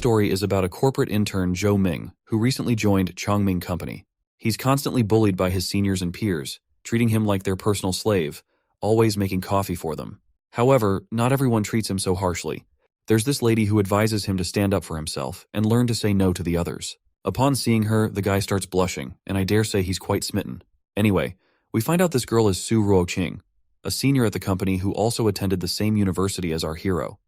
story is about a corporate intern, Zhou Ming, who recently joined Chongming Company. He's constantly bullied by his seniors and peers, treating him like their personal slave, always making coffee for them. However, not everyone treats him so harshly. There's this lady who advises him to stand up for himself and learn to say no to the others. Upon seeing her, the guy starts blushing, and I dare say he's quite smitten. Anyway, we find out this girl is Su Ruoqing, a senior at the company who also attended the same university as our hero.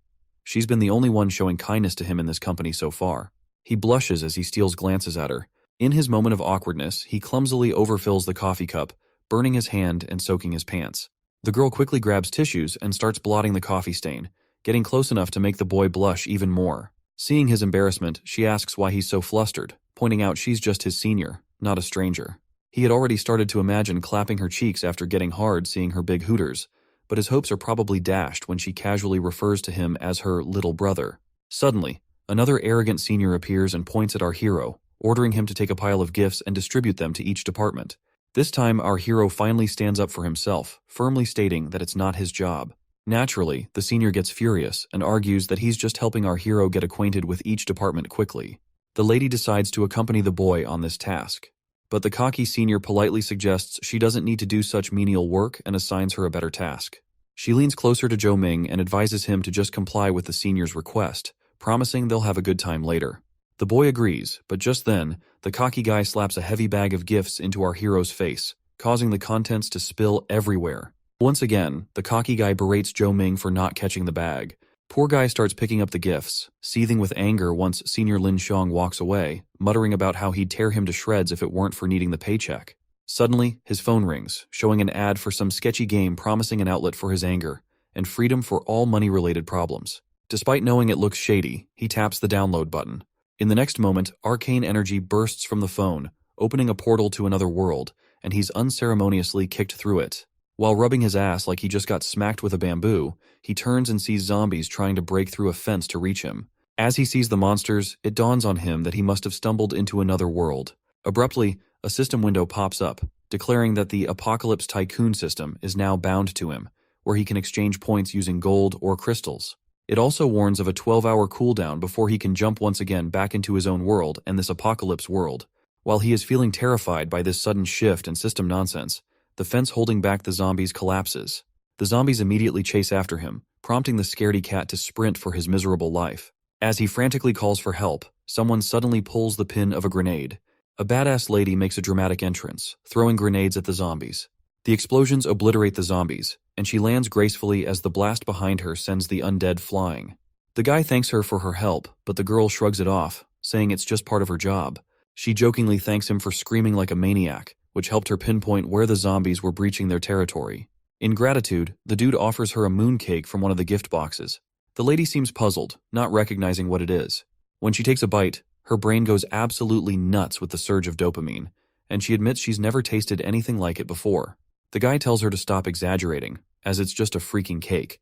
She's been the only one showing kindness to him in this company so far. He blushes as he steals glances at her. In his moment of awkwardness, he clumsily overfills the coffee cup, burning his hand and soaking his pants. The girl quickly grabs tissues and starts blotting the coffee stain, getting close enough to make the boy blush even more. Seeing his embarrassment, she asks why he's so flustered, pointing out she's just his senior, not a stranger. He had already started to imagine clapping her cheeks after getting hard seeing her big hooters, but his hopes are probably dashed when she casually refers to him as her little brother. Suddenly, another arrogant senior appears and points at our hero, ordering him to take a pile of gifts and distribute them to each department. This time, our hero finally stands up for himself, firmly stating that it's not his job. Naturally, the senior gets furious and argues that he's just helping our hero get acquainted with each department quickly. The lady decides to accompany the boy on this task, but the cocky senior politely suggests she doesn't need to do such menial work and assigns her a better task. She leans closer to Zhou Ming and advises him to just comply with the senior's request, promising they'll have a good time later. The boy agrees, but just then, the cocky guy slaps a heavy bag of gifts into our hero's face, causing the contents to spill everywhere. Once again, the cocky guy berates Zhou Ming for not catching the bag. Poor guy starts picking up the gifts, seething with anger once Senior Lin Xiong walks away, muttering about how he'd tear him to shreds if it weren't for needing the paycheck. Suddenly, his phone rings, showing an ad for some sketchy game promising an outlet for his anger, and freedom for all money-related problems. Despite knowing it looks shady, he taps the download button. In the next moment, arcane energy bursts from the phone, opening a portal to another world, and he's unceremoniously kicked through it. While rubbing his ass like he just got smacked with a bamboo, he turns and sees zombies trying to break through a fence to reach him. As he sees the monsters, it dawns on him that he must have stumbled into another world. Abruptly, a system window pops up, declaring that the Apocalypse Tycoon system is now bound to him, where he can exchange points using gold or crystals. It also warns of a 12-hour cooldown before he can jump once again back into his own world and this apocalypse world. While he is feeling terrified by this sudden shift and system nonsense, the fence holding back the zombies collapses. The zombies immediately chase after him, prompting the scaredy cat to sprint for his miserable life. As he frantically calls for help, someone suddenly pulls the pin of a grenade. A badass lady makes a dramatic entrance, throwing grenades at the zombies. The explosions obliterate the zombies, and she lands gracefully as the blast behind her sends the undead flying. The guy thanks her for her help, but the girl shrugs it off, saying it's just part of her job. She jokingly thanks him for screaming like a maniac, which helped her pinpoint where the zombies were breaching their territory. In gratitude, the dude offers her a mooncake from one of the gift boxes. The lady seems puzzled, not recognizing what it is. When she takes a bite, her brain goes absolutely nuts with the surge of dopamine, and she admits she's never tasted anything like it before. The guy tells her to stop exaggerating, as it's just a freaking cake,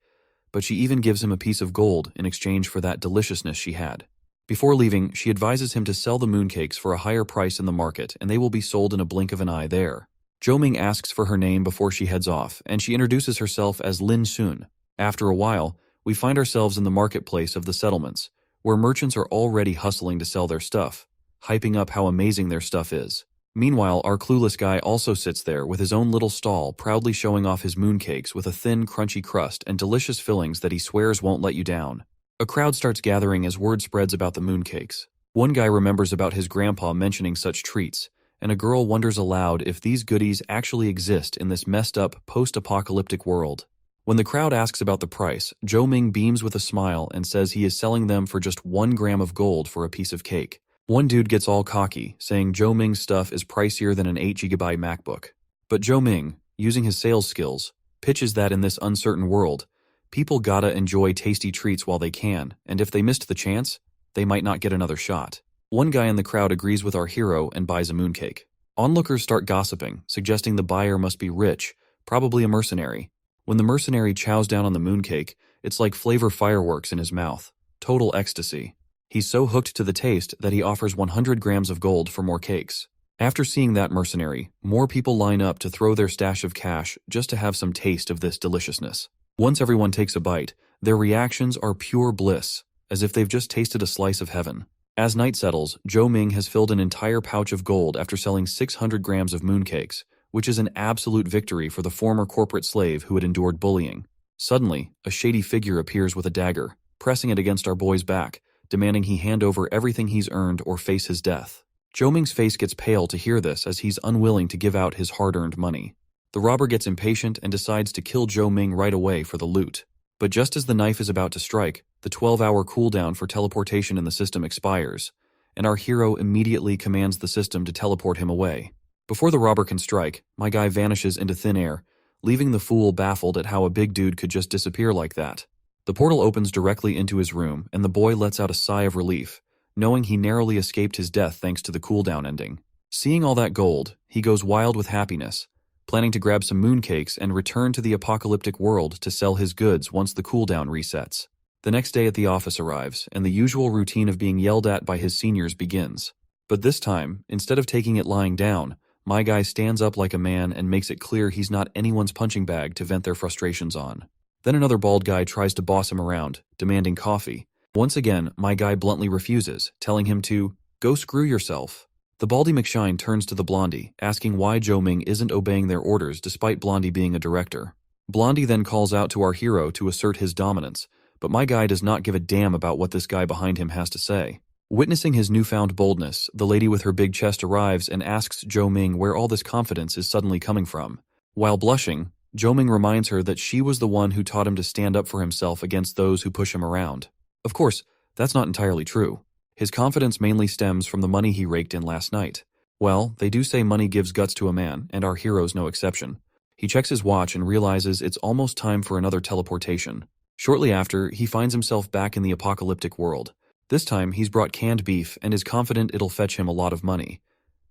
but she even gives him a piece of gold in exchange for that deliciousness she had. Before leaving, she advises him to sell the mooncakes for a higher price in the market, and they will be sold in a blink of an eye there. Zhou Ming asks for her name before she heads off, and she introduces herself as Lin Sun. After a while, we find ourselves in the marketplace of the settlements, where merchants are already hustling to sell their stuff, hyping up how amazing their stuff is. Meanwhile, our clueless guy also sits there with his own little stall, proudly showing off his mooncakes with a thin, crunchy crust and delicious fillings that he swears won't let you down. A crowd starts gathering as word spreads about the mooncakes. One guy remembers about his grandpa mentioning such treats, and a girl wonders aloud if these goodies actually exist in this messed-up, post-apocalyptic world. When the crowd asks about the price, Zhou Ming beams with a smile and says he is selling them for just 1 gram of gold for a piece of cake. One dude gets all cocky, saying Zhou Ming's stuff is pricier than an 8GB MacBook. But Zhou Ming, using his sales skills, pitches that in this uncertain world, people gotta enjoy tasty treats while they can, and if they missed the chance, they might not get another shot. One guy in the crowd agrees with our hero and buys a mooncake. Onlookers start gossiping, suggesting the buyer must be rich, probably a mercenary. When the mercenary chows down on the mooncake, it's like flavor fireworks in his mouth. Total ecstasy. He's so hooked to the taste that he offers 100 grams of gold for more cakes. After seeing that mercenary, more people line up to throw their stash of cash just to have some taste of this deliciousness. Once everyone takes a bite, their reactions are pure bliss. as if they've just tasted a slice of heaven. As night settles, Zhou Ming has filled an entire pouch of gold after selling 600 grams of mooncakes, which is an absolute victory for the former corporate slave who had endured bullying. Suddenly, a shady figure appears with a dagger, pressing it against our boy's back, demanding he hand over everything he's earned or face his death. Zhou Ming's face gets pale to hear this as he's unwilling to give out his hard-earned money. The robber gets impatient and decides to kill Zhou Ming right away for the loot. But just as the knife is about to strike, the 12-hour cooldown for teleportation in the system expires, and our hero immediately commands the system to teleport him away. Before the robber can strike, my guy vanishes into thin air, leaving the fool baffled at how a big dude could just disappear like that. The portal opens directly into his room, and the boy lets out a sigh of relief, knowing he narrowly escaped his death thanks to the cooldown ending. Seeing all that gold, he goes wild with happiness, planning to grab some mooncakes and return to the apocalyptic world to sell his goods once the cooldown resets. The next day at the office arrives, and the usual routine of being yelled at by his seniors begins. But this time, instead of taking it lying down, my guy stands up like a man and makes it clear he's not anyone's punching bag to vent their frustrations on. Then another bald guy tries to boss him around, demanding coffee. Once again, my guy bluntly refuses, telling him to go screw yourself. The baldy McShine turns to the blondie, asking why Zhou Ming isn't obeying their orders despite Blondie being a director. Blondie then calls out to our hero to assert his dominance, but my guy does not give a damn about what this guy behind him has to say. Witnessing his newfound boldness, the lady with her big chest arrives and asks Zhou Ming where all this confidence is suddenly coming from. While blushing, Zhou Ming reminds her that she was the one who taught him to stand up for himself against those who push him around. Of course, that's not entirely true. His confidence mainly stems from the money he raked in last night. Well, they do say money gives guts to a man, and our hero's no exception. He checks his watch and realizes it's almost time for another teleportation. Shortly after, he finds himself back in the apocalyptic world. This time, he's brought canned beef and is confident it'll fetch him a lot of money.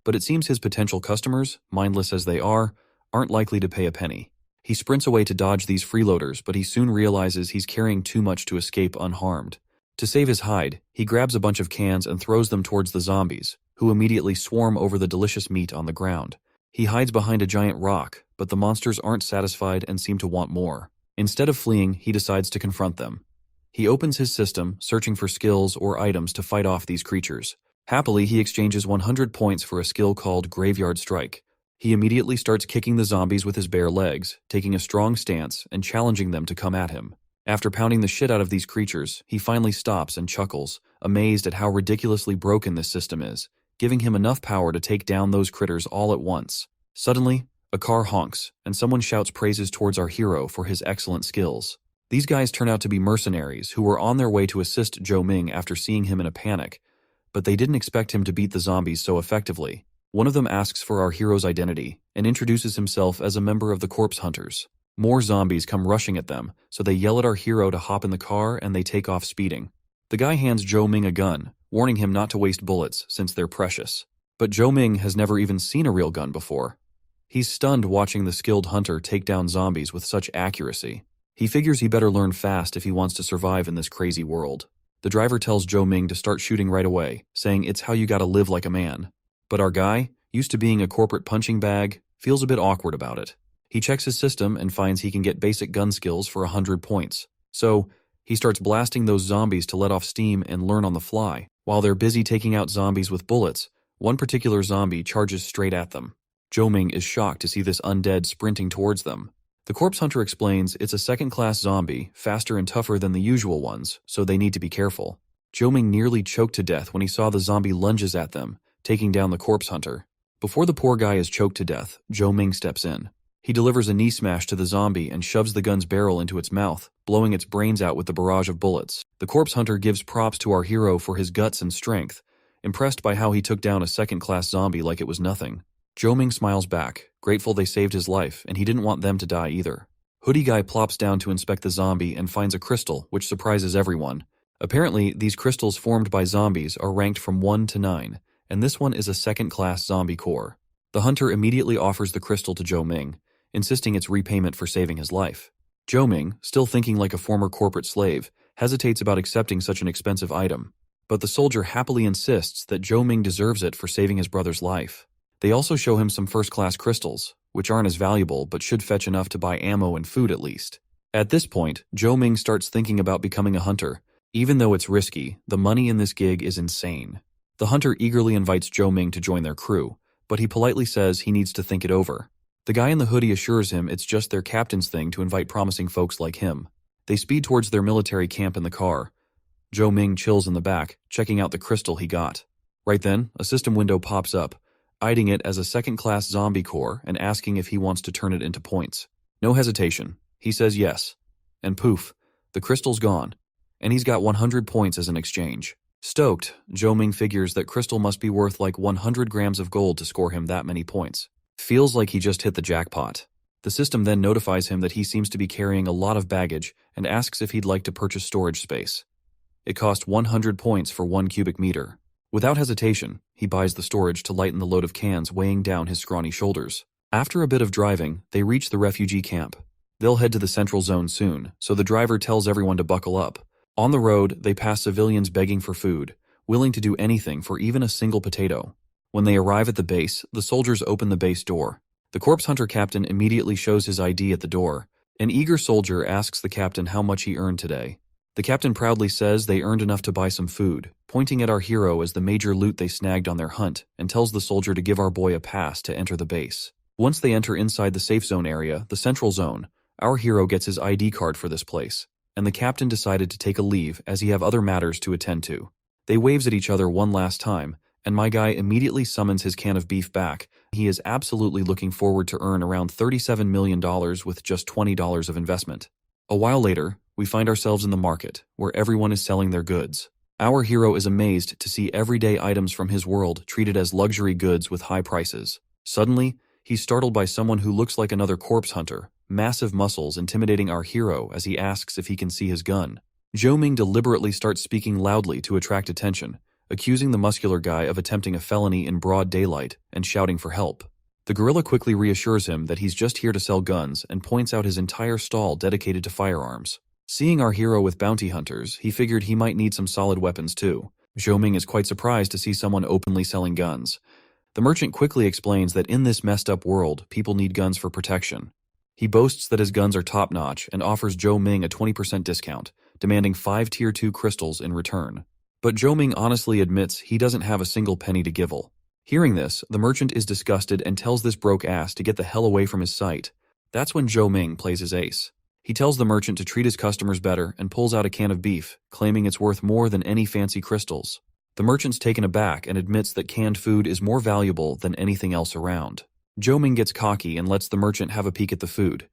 But it seems his potential customers, mindless as they are, aren't likely to pay a penny. He sprints away to dodge these freeloaders, but he soon realizes he's carrying too much to escape unharmed. To save his hide, he grabs a bunch of cans and throws them towards the zombies, who immediately swarm over the delicious meat on the ground. He hides behind a giant rock, but the monsters aren't satisfied and seem to want more. Instead of fleeing, he decides to confront them. He opens his system, searching for skills or items to fight off these creatures. Happily, he exchanges 100 points for a skill called Graveyard Strike. He immediately starts kicking the zombies with his bare legs, taking a strong stance and challenging them to come at him. After pounding the shit out of these creatures, he finally stops and chuckles, amazed at how ridiculously broken this system is, giving him enough power to take down those critters all at once. Suddenly, a car honks, and someone shouts praises towards our hero for his excellent skills. These guys turn out to be mercenaries who were on their way to assist Zhou Ming after seeing him in a panic, but they didn't expect him to beat the zombies so effectively. One of them asks for our hero's identity and introduces himself as a member of the Corpse Hunters. More zombies come rushing at them, so they yell at our hero to hop in the car and they take off speeding. The guy hands Zhou Ming a gun, warning him not to waste bullets since they're precious. But Zhou Ming has never even seen a real gun before. He's stunned watching the skilled hunter take down zombies with such accuracy. He figures he better learn fast if he wants to survive in this crazy world. The driver tells Zhou Ming to start shooting right away, saying it's how you gotta live like a man. But our guy, used to being a corporate punching bag, feels a bit awkward about it. He checks his system and finds he can get basic gun skills for 100 points. So, he starts blasting those zombies to let off steam and learn on the fly. While they're busy taking out zombies with bullets, one particular zombie charges straight at them. Zhou Ming is shocked to see this undead sprinting towards them. The corpse hunter explains it's a second-class zombie, faster and tougher than the usual ones, so they need to be careful. Zhou Ming nearly choked to death when he saw the zombie lunges at them, taking down the corpse hunter. Before the poor guy is choked to death, Zhou Ming steps in. He delivers a knee smash to the zombie and shoves the gun's barrel into its mouth, blowing its brains out with the barrage of bullets. The corpse hunter gives props to our hero for his guts and strength, impressed by how he took down a second-class zombie like it was nothing. Zhou Ming smiles back, grateful they saved his life, and he didn't want them to die either. Hoodie Guy plops down to inspect the zombie and finds a crystal, which surprises everyone. Apparently, these crystals formed by zombies are ranked from 1 to 9, and this one is a second-class zombie core. The hunter immediately offers the crystal to Zhou Ming, insisting it's repayment for saving his life. Zhou Ming, still thinking like a former corporate slave, hesitates about accepting such an expensive item. But the soldier happily insists that Zhou Ming deserves it for saving his brother's life. They also show him some first-class crystals, which aren't as valuable but should fetch enough to buy ammo and food at least. At this point, Zhou Ming starts thinking about becoming a hunter, Even though it's risky, the money in this gig is insane. The hunter eagerly invites Zhou Ming to join their crew, but he politely says he needs to think it over. The guy in the hoodie assures him it's just their captain's thing to invite promising folks like him. They speed towards their military camp in the car. Zhou Ming chills in the back, checking out the crystal he got. Right then, a system window pops up, eyeing it as a second-class zombie core and asking if he wants to turn it into points. No hesitation. He says yes. And poof, the crystal's gone. And he's got 100 points as an exchange. Stoked, Zhou Ming figures that crystal must be worth like 100 grams of gold to score him that many points. Feels like he just hit the jackpot. The system then notifies him that he seems to be carrying a lot of baggage and asks if he'd like to purchase storage space. It cost 100 points for 1 cubic meter. Without hesitation, he buys the storage to lighten the load of cans weighing down his scrawny shoulders. After a bit of driving, they reach the refugee camp. They'll head to the central zone soon, so the driver tells everyone to buckle up. On the road, they pass civilians begging for food, willing to do anything for even a single potato. When they arrive at the base, the soldiers open the base door. The corpse hunter captain immediately shows his ID at the door. An eager soldier asks the captain how much he earned today. The captain proudly says they earned enough to buy some food, pointing at our hero as the major loot they snagged on their hunt, and tells the soldier to give our boy a pass to enter the base. Once they enter inside the safe zone area, the central zone, our hero gets his ID card for this place, and the captain decided to take a leave as he have other matters to attend to. They waves at each other one last time, and my guy immediately summons his can of beef back. He is absolutely looking forward to earn around $37 million with just $20 of investment. A while later, we find ourselves in the market, where everyone is selling their goods. Our hero is amazed to see everyday items from his world treated as luxury goods with high prices. Suddenly, he's startled by someone who looks like another corpse hunter, massive muscles intimidating our hero as he asks if he can see his gun. Zhou Ming deliberately starts speaking loudly to attract attention, accusing the muscular guy of attempting a felony in broad daylight and shouting for help. The gorilla quickly reassures him that he's just here to sell guns and points out his entire stall dedicated to firearms. Seeing our hero with bounty hunters, he figured he might need some solid weapons too. Zhou Ming is quite surprised to see someone openly selling guns. The merchant quickly explains that in this messed up world, people need guns for protection. He boasts that his guns are top-notch and offers Zhou Ming a 20% discount, demanding 5 Tier 2 crystals in return. But Zhou Ming honestly admits he doesn't have a single penny to givel. Hearing this, the merchant is disgusted and tells this broke ass to get the hell away from his sight. That's when Zhou Ming plays his ace. He tells the merchant to treat his customers better and pulls out a can of beef, claiming it's worth more than any fancy crystals. The merchant's taken aback and admits that canned food is more valuable than anything else around. Zhou Ming gets cocky and lets the merchant have a peek at the food.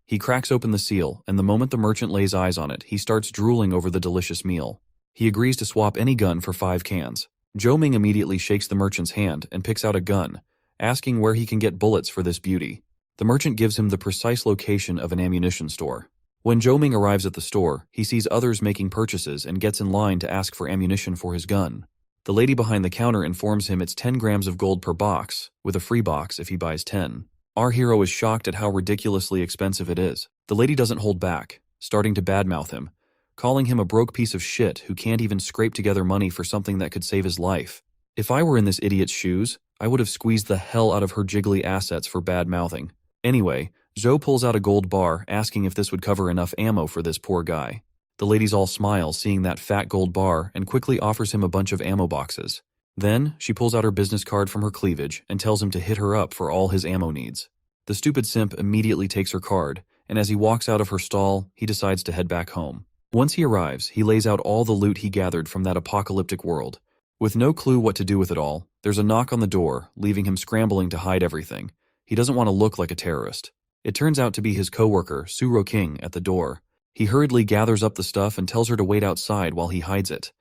He cracks open the seal, and the moment the merchant lays eyes on it, he starts drooling over the delicious meal. He agrees to swap any gun for 5 cans. Zhou Ming immediately shakes the merchant's hand and picks out a gun, asking where he can get bullets for this beauty. The merchant gives him the precise location of an ammunition store. When Zhou Ming arrives at the store, he sees others making purchases and gets in line to ask for ammunition for his gun. The lady behind the counter informs him it's 10 grams of gold per box, with a free box if he buys 10. Our hero is shocked at how ridiculously expensive it is. The lady doesn't hold back, starting to badmouth him, calling him a broke piece of shit who can't even scrape together money for something that could save his life. If I were in this idiot's shoes, I would have squeezed the hell out of her jiggly assets for bad-mouthing. Anyway, Zhou pulls out a gold bar, asking if this would cover enough ammo for this poor guy. The ladies all smile seeing that fat gold bar and quickly offers him a bunch of ammo boxes. Then, she pulls out her business card from her cleavage and tells him to hit her up for all his ammo needs. The stupid simp immediately takes her card, and as he walks out of her stall, he decides to head back home. Once he arrives, he lays out all the loot he gathered from that apocalyptic world. With no clue what to do with it all, there's a knock on the door, leaving him scrambling to hide everything. He doesn't want to look like a terrorist. It turns out to be his co-worker, Suro King, at the door. He hurriedly gathers up the stuff and tells her to wait outside while he hides it.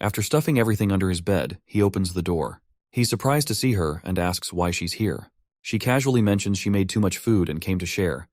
After stuffing everything under his bed, he opens the door. He's surprised to see her and asks why she's here. She casually mentions she made too much food and came to share.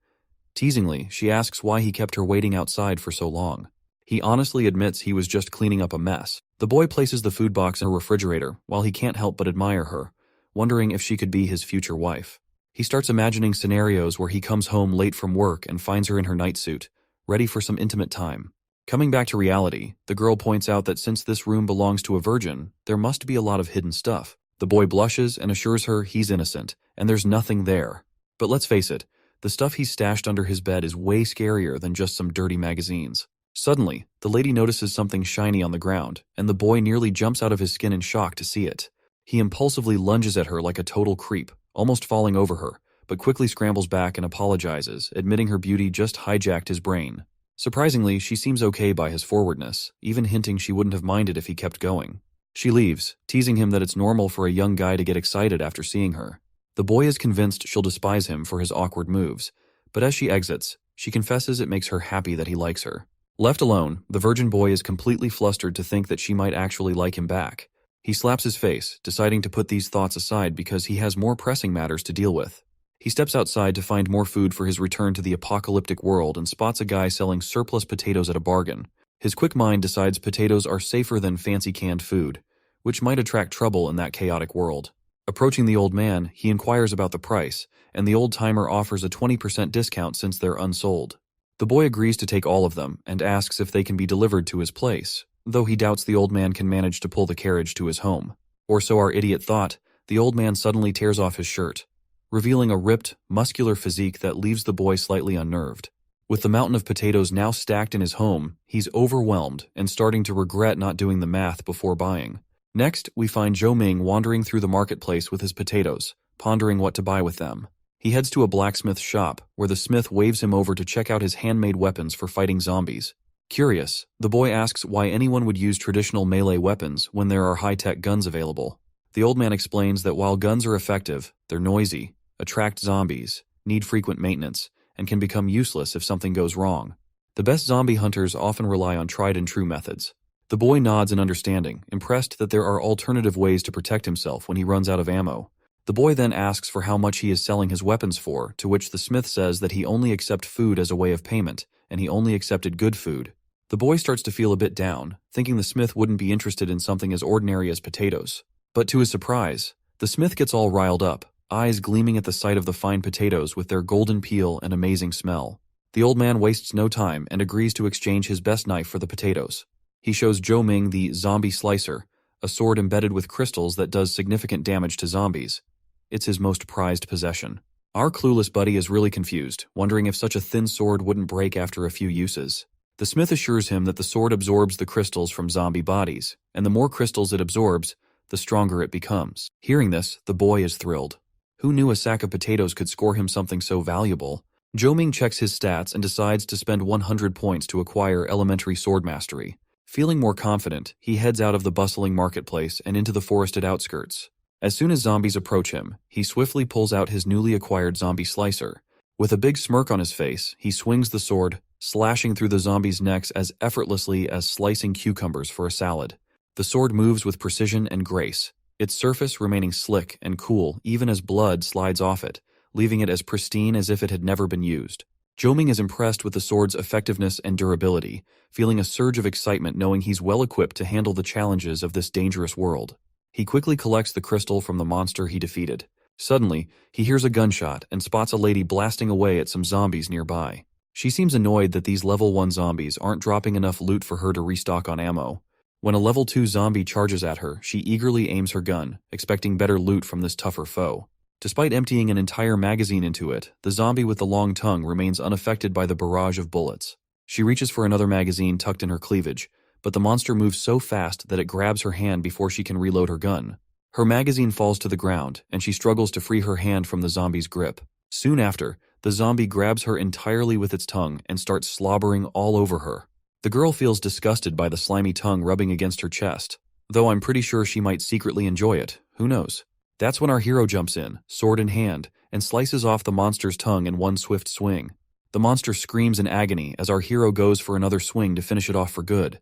Teasingly, she asks why he kept her waiting outside for so long. He honestly admits he was just cleaning up a mess. The boy places the food box in a refrigerator while he can't help but admire her, wondering if she could be his future wife. He starts imagining scenarios where he comes home late from work and finds her in her nightsuit, ready for some intimate time. Coming back to reality, the girl points out that since this room belongs to a virgin, there must be a lot of hidden stuff. The boy blushes and assures her he's innocent, and there's nothing there. But let's face it, the stuff he's stashed under his bed is way scarier than just some dirty magazines. Suddenly, the lady notices something shiny on the ground, and the boy nearly jumps out of his skin in shock to see it. He impulsively lunges at her like a total creep, almost falling over her, but quickly scrambles back and apologizes, admitting her beauty just hijacked his brain. Surprisingly, she seems okay by his forwardness, even hinting she wouldn't have minded if he kept going. She leaves, teasing him that it's normal for a young guy to get excited after seeing her. The boy is convinced she'll despise him for his awkward moves, but as she exits, she confesses it makes her happy that he likes her. Left alone, the virgin boy is completely flustered to think that she might actually like him back. He slaps his face, deciding to put these thoughts aside because he has more pressing matters to deal with. He steps outside to find more food for his return to the apocalyptic world and spots a guy selling surplus potatoes at a bargain. His quick mind decides potatoes are safer than fancy canned food, which might attract trouble in that chaotic world. Approaching the old man, he inquires about the price, and the old-timer offers a 20% discount since they're unsold. The boy agrees to take all of them and asks if they can be delivered to his place, though he doubts the old man can manage to pull the carriage to his home. Or so our idiot thought. The old man suddenly tears off his shirt, revealing a ripped, muscular physique that leaves the boy slightly unnerved. With the mountain of potatoes now stacked in his home, he's overwhelmed and starting to regret not doing the math before buying. Next, we find Zhou Ming wandering through the marketplace with his potatoes, pondering what to buy with them. He heads to a blacksmith's shop, where the smith waves him over to check out his handmade weapons for fighting zombies. Curious, the boy asks why anyone would use traditional melee weapons when there are high-tech guns available. The old man explains that while guns are effective, they're noisy, attract zombies, need frequent maintenance, and can become useless if something goes wrong. The best zombie hunters often rely on tried-and-true methods. The boy nods in understanding, impressed that there are alternative ways to protect himself when he runs out of ammo. The boy then asks for how much he is selling his weapons for, to which the smith says that he only accepts food as a way of payment, and he only accepted good food. The boy starts to feel a bit down, thinking the smith wouldn't be interested in something as ordinary as potatoes. But to his surprise, the smith gets all riled up, eyes gleaming at the sight of the fine potatoes with their golden peel and amazing smell. The old man wastes no time and agrees to exchange his best knife for the potatoes. He shows Zhou Ming the zombie slicer, a sword embedded with crystals that does significant damage to zombies. It's his most prized possession. Our clueless buddy is really confused, wondering if such a thin sword wouldn't break after a few uses. The smith assures him that the sword absorbs the crystals from zombie bodies, and the more crystals it absorbs, the stronger it becomes. Hearing this, the boy is thrilled. Who knew a sack of potatoes could score him something so valuable? Zhou Ming checks his stats and decides to spend 100 points to acquire elementary sword mastery. Feeling more confident, he heads out of the bustling marketplace and into the forested outskirts. As soon as zombies approach him, he swiftly pulls out his newly acquired zombie slicer. With a big smirk on his face, he swings the sword, slashing through the zombies' necks as effortlessly as slicing cucumbers for a salad. The sword moves with precision and grace, its surface remaining slick and cool even as blood slides off it, leaving it as pristine as if it had never been used. Zhou Ming is impressed with the sword's effectiveness and durability, feeling a surge of excitement knowing he's well equipped to handle the challenges of this dangerous world. He quickly collects the crystal from the monster he defeated. Suddenly, he hears a gunshot and spots a lady blasting away at some zombies nearby. She seems annoyed that these level 1 zombies aren't dropping enough loot for her to restock on ammo. When a level 2 zombie charges at her, she eagerly aims her gun, expecting better loot from this tougher foe. Despite emptying an entire magazine into it, the zombie with the long tongue remains unaffected by the barrage of bullets. She reaches for another magazine tucked in her cleavage, but the monster moves so fast that it grabs her hand before she can reload her gun. Her magazine falls to the ground, and she struggles to free her hand from the zombie's grip. Soon after, the zombie grabs her entirely with its tongue and starts slobbering all over her. The girl feels disgusted by the slimy tongue rubbing against her chest, though I'm pretty sure she might secretly enjoy it, who knows. That's when our hero jumps in, sword in hand, and slices off the monster's tongue in one swift swing. The monster screams in agony as our hero goes for another swing to finish it off for good.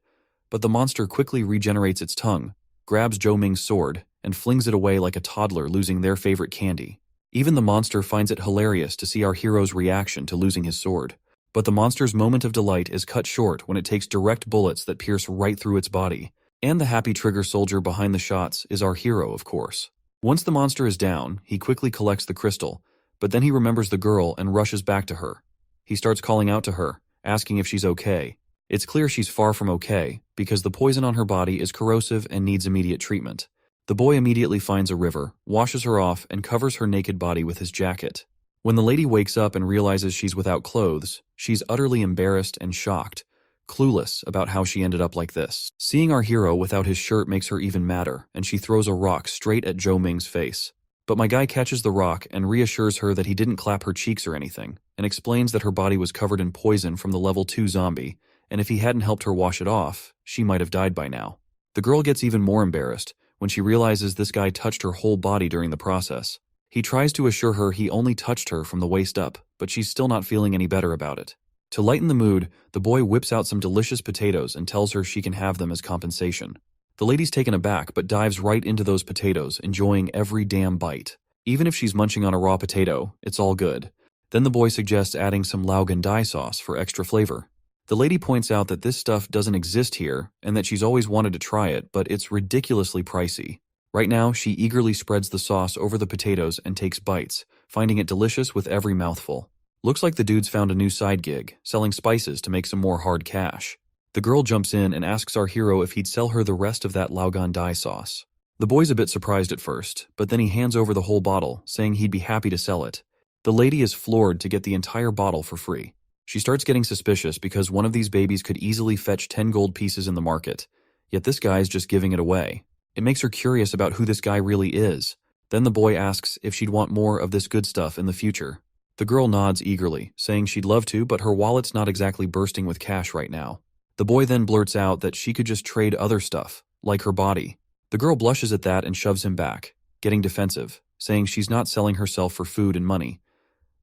But the monster quickly regenerates its tongue, grabs Zhou Ming's sword, and flings it away like a toddler losing their favorite candy. Even the monster finds it hilarious to see our hero's reaction to losing his sword. But the monster's moment of delight is cut short when it takes direct bullets that pierce right through its body. And the happy trigger soldier behind the shots is our hero, of course. Once the monster is down, he quickly collects the crystal, but then he remembers the girl and rushes back to her. He starts calling out to her, asking if she's okay. It's clear she's far from okay, because the poison on her body is corrosive and needs immediate treatment. The boy immediately finds a river, washes her off, and covers her naked body with his jacket. When the lady wakes up and realizes she's without clothes, she's utterly embarrassed and shocked, clueless about how she ended up like this. Seeing our hero without his shirt makes her even madder, and she throws a rock straight at Zhou Ming's face. But my guy catches the rock and reassures her that he didn't clap her cheeks or anything, and explains that her body was covered in poison from the level 2 zombie, and if he hadn't helped her wash it off, she might have died by now. The girl gets even more embarrassed when she realizes this guy touched her whole body during the process. He tries to assure her he only touched her from the waist up, but she's still not feeling any better about it. To lighten the mood, the boy whips out some delicious potatoes and tells her she can have them as compensation. The lady's taken aback but dives right into those potatoes, enjoying every damn bite. Even if she's munching on a raw potato, it's all good. Then the boy suggests adding some Lao Dai sauce for extra flavor. The lady points out that this stuff doesn't exist here and that she's always wanted to try it, but it's ridiculously pricey. Right now, she eagerly spreads the sauce over the potatoes and takes bites, finding it delicious with every mouthful. Looks like the dude's found a new side gig, selling spices to make some more hard cash. The girl jumps in and asks our hero if he'd sell her the rest of that Lao Dai sauce. The boy's a bit surprised at first, but then he hands over the whole bottle, saying he'd be happy to sell it. The lady is floored to get the entire bottle for free. She starts getting suspicious because one of these babies could easily fetch 10 gold pieces in the market, yet this guy's just giving it away. It makes her curious about who this guy really is. Then the boy asks if she'd want more of this good stuff in the future. The girl nods eagerly, saying she'd love to, but her wallet's not exactly bursting with cash right now. The boy then blurts out that she could just trade other stuff, like her body. The girl blushes at that and shoves him back, getting defensive, saying she's not selling herself for food and money.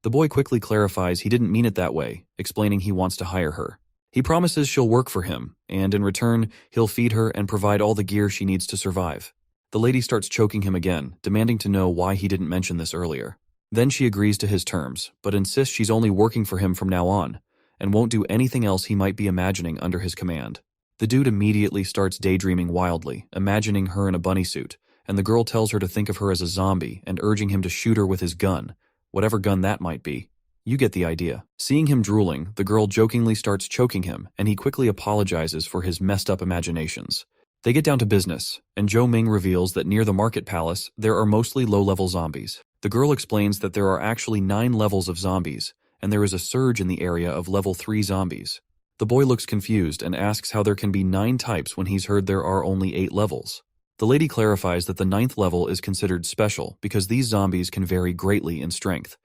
The boy quickly clarifies he didn't mean it that way, explaining he wants to hire her. He promises she'll work for him, and in return, he'll feed her and provide all the gear she needs to survive. The lady starts choking him again, demanding to know why he didn't mention this earlier. Then she agrees to his terms, but insists she's only working for him from now on, and won't do anything else he might be imagining under his command. The dude immediately starts daydreaming wildly, imagining her in a bunny suit, and the girl tells her to think of her as a zombie and urging him to shoot her with his gun, whatever gun that might be. You get the idea. Seeing him drooling, the girl jokingly starts choking him, and he quickly apologizes for his messed up imaginations. They get down to business, and Zhou Ming reveals that near the market palace, there are mostly low-level zombies. The girl explains that there are actually 9 levels of zombies, and there is a surge in the area of level 3 zombies. The boy looks confused and asks how there can be 9 types when he's heard there are only 8 levels. The lady clarifies that the 9th level is considered special because these zombies can vary greatly in strength,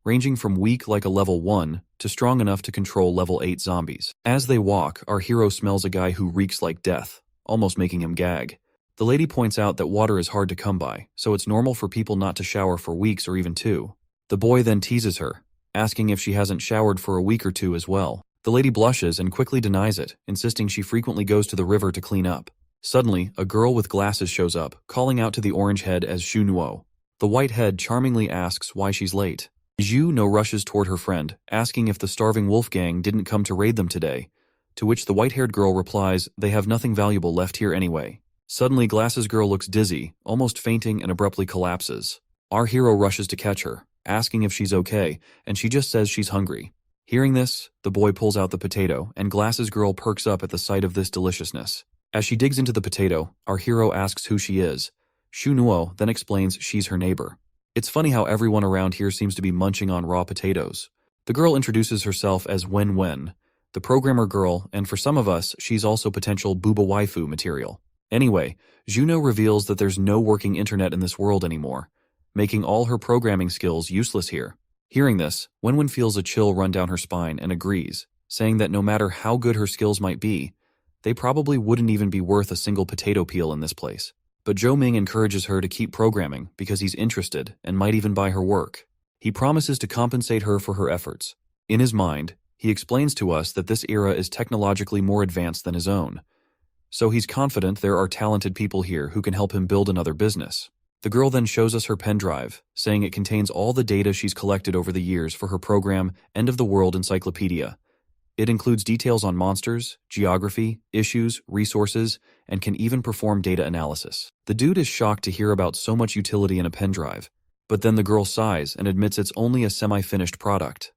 ranging from weak like a level 1 to strong enough to control level 8 zombies. As they walk, our hero smells a guy who reeks like death, almost making him gag. The lady points out that water is hard to come by, so it's normal for people not to shower for weeks or even 2. The boy then teases her, asking if she hasn't showered for a week or 2 as well. The lady blushes and quickly denies it, insisting she frequently goes to the river to clean up. Suddenly, a girl with glasses shows up, calling out to the orange head as Xu Nuo. The white head charmingly asks why she's late. Xu Nuo rushes toward her friend, asking if the starving wolf gang didn't come to raid them today, to which the white-haired girl replies they have nothing valuable left here anyway. Suddenly, Glasses Girl looks dizzy, almost fainting, and abruptly collapses. Our hero rushes to catch her, asking if she's okay, and she just says she's hungry. Hearing this, the boy pulls out the potato, and Glasses Girl perks up at the sight of this deliciousness. As she digs into the potato, our hero asks who she is. Xu Nuo then explains she's her neighbor. It's funny how everyone around here seems to be munching on raw potatoes. The girl introduces herself as Wen Wen, the programmer girl, and for some of us, she's also potential booba waifu material. Anyway, Juno reveals that there's no working internet in this world anymore, making all her programming skills useless here. Hearing this, Wen Wen feels a chill run down her spine and agrees, saying that no matter how good her skills might be, they probably wouldn't even be worth a single potato peel in this place. But Zhou Ming encourages her to keep programming because he's interested and might even buy her work. He promises to compensate her for her efforts. In his mind, he explains to us that this era is technologically more advanced than his own, so he's confident there are talented people here who can help him build another business. The girl then shows us her pen drive, saying it contains all the data she's collected over the years for her program End of the World Encyclopedia. It includes details on monsters, geography, issues, resources, and can even perform data analysis. The dude is shocked to hear about so much utility in a pen drive, but then the girl sighs and admits it's only a semi-finished product.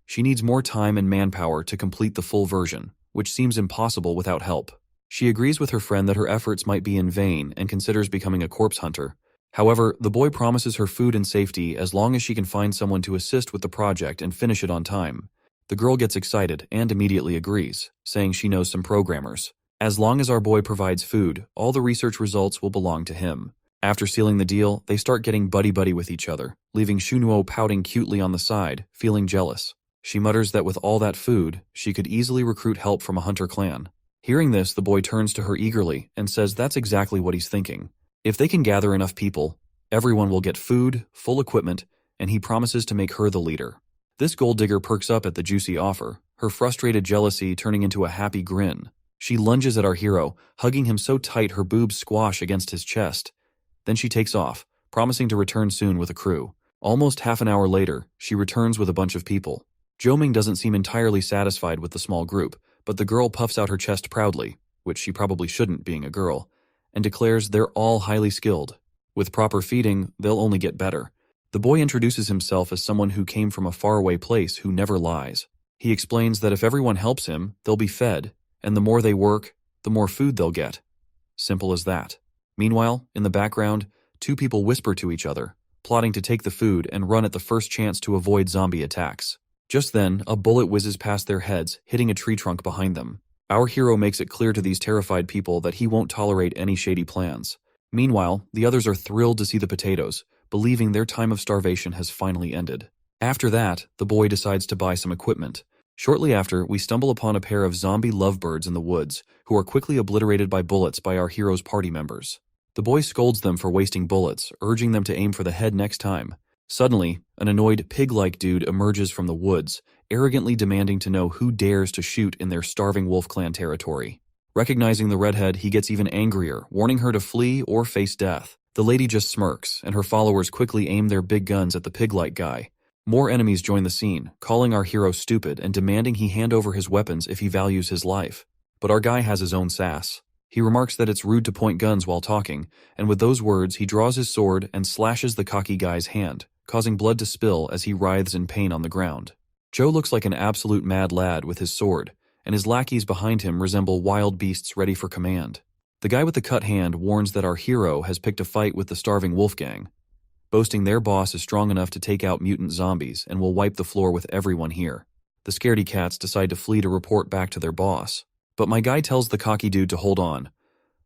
She needs more time and manpower to complete the full version, which seems impossible without help. She agrees with her friend that her efforts might be in vain and considers becoming a corpse hunter. However, the boy promises her food and safety as long as she can find someone to assist with the project and finish it on time. The girl gets excited and immediately agrees, saying she knows some programmers. As long as our boy provides food, all the research results will belong to him. After sealing the deal, they start getting buddy-buddy with each other, leaving Shunuo pouting cutely on the side, feeling jealous. She mutters that with all that food, she could easily recruit help from a hunter clan. Hearing this, the boy turns to her eagerly and says that's exactly what he's thinking. If they can gather enough people, everyone will get food, full equipment, and he promises to make her the leader. This gold digger perks up at the juicy offer, her frustrated jealousy turning into a happy grin. She lunges at our hero, hugging him so tight her boobs squash against his chest. Then she takes off, promising to return soon with a crew. Almost half an hour later, she returns with a bunch of people. Zhou-Ming doesn't seem entirely satisfied with the small group, but the girl puffs out her chest proudly, which she probably shouldn't being a girl, and declares they're all highly skilled. With proper feeding, they'll only get better. The boy introduces himself as someone who came from a faraway place who never lies. He explains that if everyone helps him, they'll be fed, and the more they work, the more food they'll get. Simple as that. Meanwhile, in the background, two people whisper to each other, plotting to take the food and run at the first chance to avoid zombie attacks. Just then, a bullet whizzes past their heads, hitting a tree trunk behind them. Our hero makes it clear to these terrified people that he won't tolerate any shady plans. Meanwhile, the others are thrilled to see the potatoes, believing their time of starvation has finally ended. After that, the boy decides to buy some equipment. Shortly after, we stumble upon a pair of zombie lovebirds in the woods, who are quickly obliterated by bullets by our hero's party members. The boy scolds them for wasting bullets, urging them to aim for the head next time. Suddenly, an annoyed pig-like dude emerges from the woods, arrogantly demanding to know who dares to shoot in their starving wolf clan territory. Recognizing the redhead, he gets even angrier, warning her to flee or face death. The lady just smirks, and her followers quickly aim their big guns at the pig-like guy. More enemies join the scene, calling our hero stupid and demanding he hand over his weapons if he values his life. But our guy has his own sass. He remarks that it's rude to point guns while talking, and with those words he draws his sword and slashes the cocky guy's hand, causing blood to spill as he writhes in pain on the ground. Joe looks like an absolute mad lad with his sword, and his lackeys behind him resemble wild beasts ready for command. The guy with the cut hand warns that our hero has picked a fight with the starving wolf gang, boasting their boss is strong enough to take out mutant zombies and will wipe the floor with everyone here. The scaredy cats decide to flee to report back to their boss. But my guy tells the cocky dude to hold on.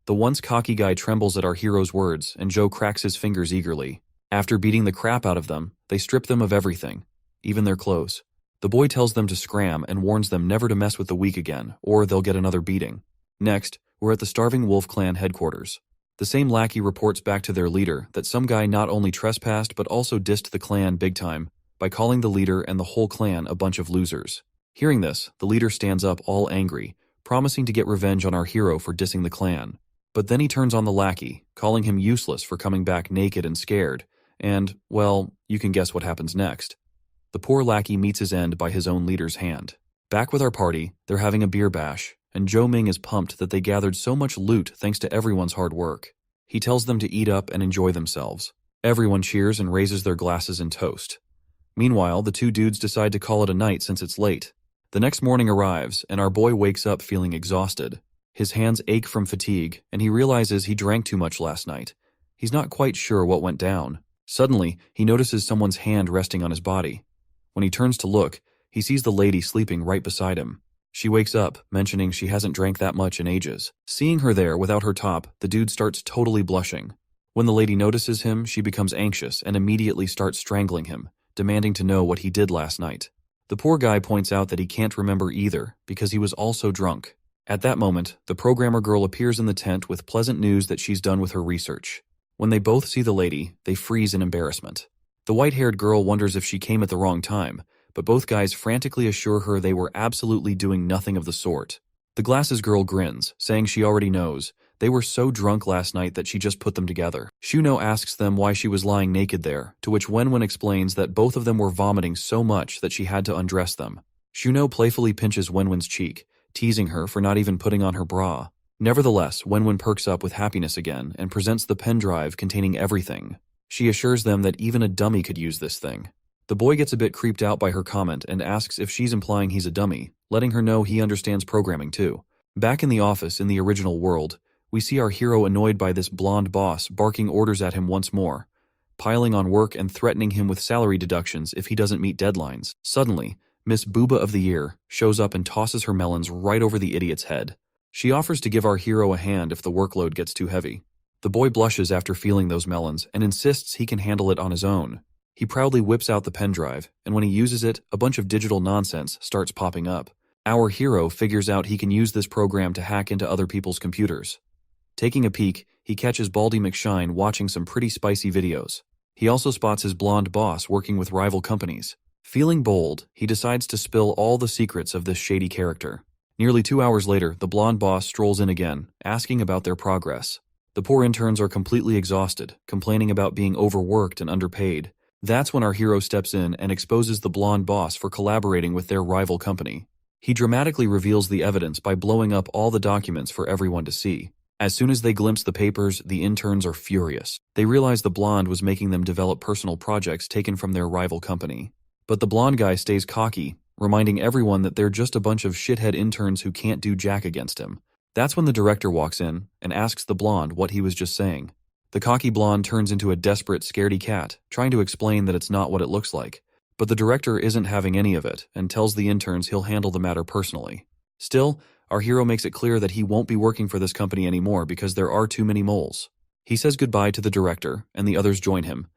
The once cocky guy trembles at our hero's words, and Joe cracks his fingers eagerly. After beating the crap out of them, they strip them of everything, even their clothes. The boy tells them to scram and warns them never to mess with the weak again, or they'll get another beating. Next, we're at the starving wolf clan headquarters. The same lackey reports back to their leader that some guy not only trespassed but also dissed the clan big time by calling the leader and the whole clan a bunch of losers. Hearing this, the leader stands up all angry, promising to get revenge on our hero for dissing the clan. But then he turns on the lackey, calling him useless for coming back naked and scared, and, well, you can guess what happens next. The poor lackey meets his end by his own leader's hand. Back with our party, they're having a beer bash, and Zhou-Ming is pumped that they gathered so much loot thanks to everyone's hard work. He tells them to eat up and enjoy themselves. Everyone cheers and raises their glasses in toast. Meanwhile, the two dudes decide to call it a night since it's late. The next morning arrives, and our boy wakes up feeling exhausted. His hands ache from fatigue, and he realizes he drank too much last night. He's not quite sure what went down. Suddenly, he notices someone's hand resting on his body. When he turns to look, he sees the lady sleeping right beside him. She wakes up, mentioning she hasn't drank that much in ages. Seeing her there without her top, the dude starts totally blushing. When the lady notices him, she becomes anxious and immediately starts strangling him, demanding to know what he did last night. The poor guy points out that he can't remember either, because he was also drunk. At that moment, the programmer girl appears in the tent with pleasant news that she's done with her research. When they both see the lady, they freeze in embarrassment. The white-haired girl wonders if she came at the wrong time, but both guys frantically assure her they were absolutely doing nothing of the sort. The glasses girl grins, saying she already knows. They were so drunk last night that she just put them together. Shuno asks them why she was lying naked there, to which Wenwen explains that both of them were vomiting so much that she had to undress them. Shuno playfully pinches Wenwen's cheek, teasing her for not even putting on her bra. Nevertheless, Wenwen perks up with happiness again and presents the pen drive containing everything. She assures them that even a dummy could use this thing. The boy gets a bit creeped out by her comment and asks if she's implying he's a dummy, letting her know he understands programming too. Back in the office in the original world, we see our hero annoyed by this blonde boss barking orders at him once more, piling on work and threatening him with salary deductions if he doesn't meet deadlines. Suddenly, Miss Booba of the Year shows up and tosses her melons right over the idiot's head. She offers to give our hero a hand if the workload gets too heavy. The boy blushes after feeling those melons and insists he can handle it on his own. He proudly whips out the pen drive, and when he uses it, a bunch of digital nonsense starts popping up. Our hero figures out he can use this program to hack into other people's computers. Taking a peek, he catches Baldy McShine watching some pretty spicy videos. He also spots his blonde boss working with rival companies. Feeling bold, he decides to spill all the secrets of this shady character. Nearly 2 hours later, the blonde boss strolls in again, asking about their progress. The poor interns are completely exhausted, complaining about being overworked and underpaid. That's when our hero steps in and exposes the blonde boss for collaborating with their rival company. He dramatically reveals the evidence by blowing up all the documents for everyone to see. As soon as they glimpse the papers, the interns are furious. They realize the blonde was making them develop personal projects taken from their rival company. But the blonde guy stays cocky, reminding everyone that they're just a bunch of shithead interns who can't do jack against him. That's when the director walks in and asks the blonde what he was just saying. The cocky blonde turns into a desperate, scaredy cat, trying to explain that it's not what it looks like. But the director isn't having any of it and tells the interns he'll handle the matter personally. Still, our hero makes it clear that he won't be working for this company anymore because there are too many moles. He says goodbye to the director, and the others join him,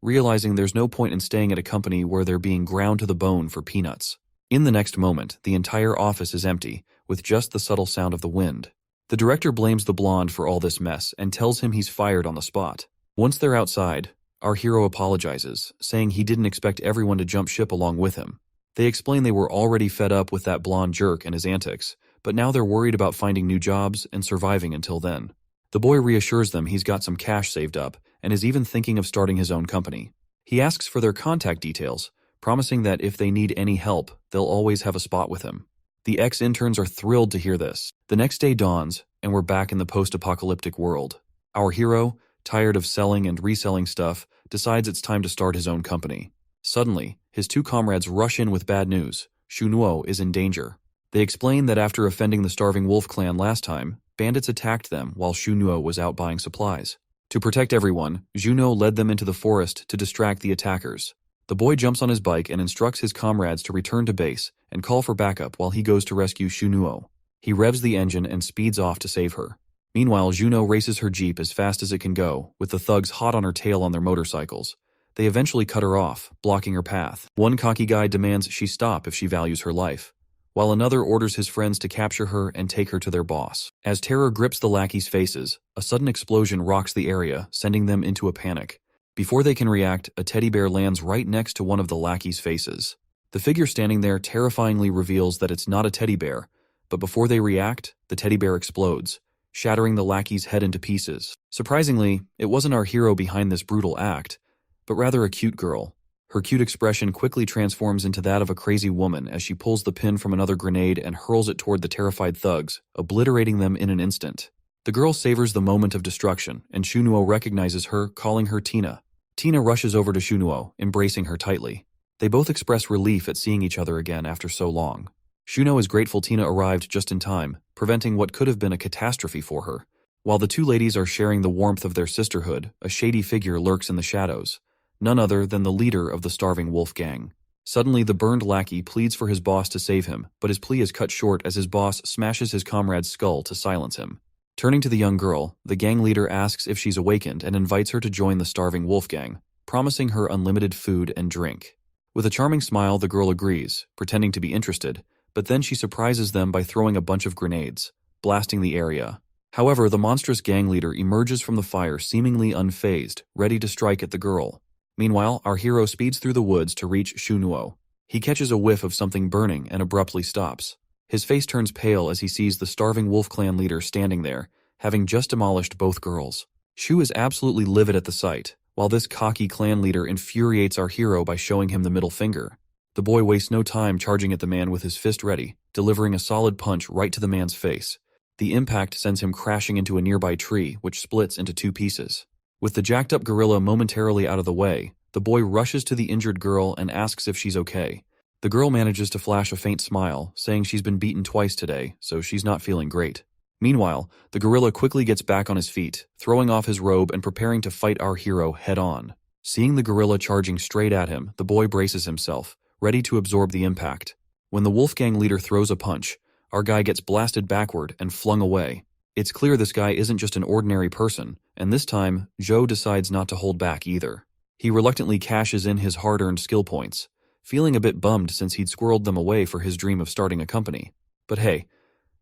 realizing there's no point in staying at a company where they're being ground to the bone for peanuts. In the next moment, the entire office is empty, with just the subtle sound of the wind. The director blames the blonde for all this mess and tells him he's fired on the spot. Once they're outside, our hero apologizes, saying he didn't expect everyone to jump ship along with him. They explain they were already fed up with that blonde jerk and his antics, but now they're worried about finding new jobs and surviving until then. The boy reassures them he's got some cash saved up and is even thinking of starting his own company. He asks for their contact details, promising that if they need any help, they'll always have a spot with him. The ex-interns are thrilled to hear this. The next day dawns, and we're back in the post-apocalyptic world. Our hero, tired of selling and reselling stuff, decides it's time to start his own company. Suddenly, his two comrades rush in with bad news. Shunuo is in danger. They explain that after offending the starving wolf clan last time, bandits attacked them while Shunuo was out buying supplies. To protect everyone, Juno led them into the forest to distract the attackers. The boy jumps on his bike and instructs his comrades to return to base and call for backup while he goes to rescue Shunuo. He revs the engine and speeds off to save her. Meanwhile, Juno races her jeep as fast as it can go, with the thugs hot on her tail on their motorcycles. They eventually cut her off, blocking her path. One cocky guy demands she stop if she values her life, while another orders his friends to capture her and take her to their boss. As terror grips the lackeys' faces, a sudden explosion rocks the area, sending them into a panic. Before they can react, a teddy bear lands right next to one of the lackeys' faces. The figure standing there terrifyingly reveals that it's not a teddy bear, but before they react, the teddy bear explodes, shattering the lackey's head into pieces. Surprisingly, it wasn't our hero behind this brutal act, but rather a cute girl. Her cute expression quickly transforms into that of a crazy woman as she pulls the pin from another grenade and hurls it toward the terrified thugs, obliterating them in an instant. The girl savors the moment of destruction, and Shunuo recognizes her, calling her Tina. Tina rushes over to Shunuo, embracing her tightly. They both express relief at seeing each other again after so long. Shuno is grateful Tina arrived just in time, preventing what could have been a catastrophe for her. While the two ladies are sharing the warmth of their sisterhood, a shady figure lurks in the shadows, none other than the leader of the starving wolf gang. Suddenly, the burned lackey pleads for his boss to save him, but his plea is cut short as his boss smashes his comrade's skull to silence him. Turning to the young girl, the gang leader asks if she's awakened and invites her to join the starving wolf gang, promising her unlimited food and drink. With a charming smile, the girl agrees, pretending to be interested, but then she surprises them by throwing a bunch of grenades, blasting the area. However, the monstrous gang leader emerges from the fire seemingly unfazed, ready to strike at the girl. Meanwhile, our hero speeds through the woods to reach Shunuo. He catches a whiff of something burning and abruptly stops. His face turns pale as he sees the starving wolf clan leader standing there, having just demolished both girls. Shu is absolutely livid at the sight, while this cocky clan leader infuriates our hero by showing him the middle finger. The boy wastes no time charging at the man with his fist ready, delivering a solid punch right to the man's face. The impact sends him crashing into a nearby tree, which splits into two pieces. With the jacked-up gorilla momentarily out of the way, the boy rushes to the injured girl and asks if she's okay. The girl manages to flash a faint smile, saying she's been beaten twice today, so she's not feeling great. Meanwhile, the gorilla quickly gets back on his feet, throwing off his robe and preparing to fight our hero head-on. Seeing the gorilla charging straight at him, the boy braces himself, ready to absorb the impact. When the Wolfgang leader throws a punch, our guy gets blasted backward and flung away. It's clear this guy isn't just an ordinary person, and this time, Joe decides not to hold back either. He reluctantly cashes in his hard-earned skill points, feeling a bit bummed since he'd squirreled them away for his dream of starting a company. But hey,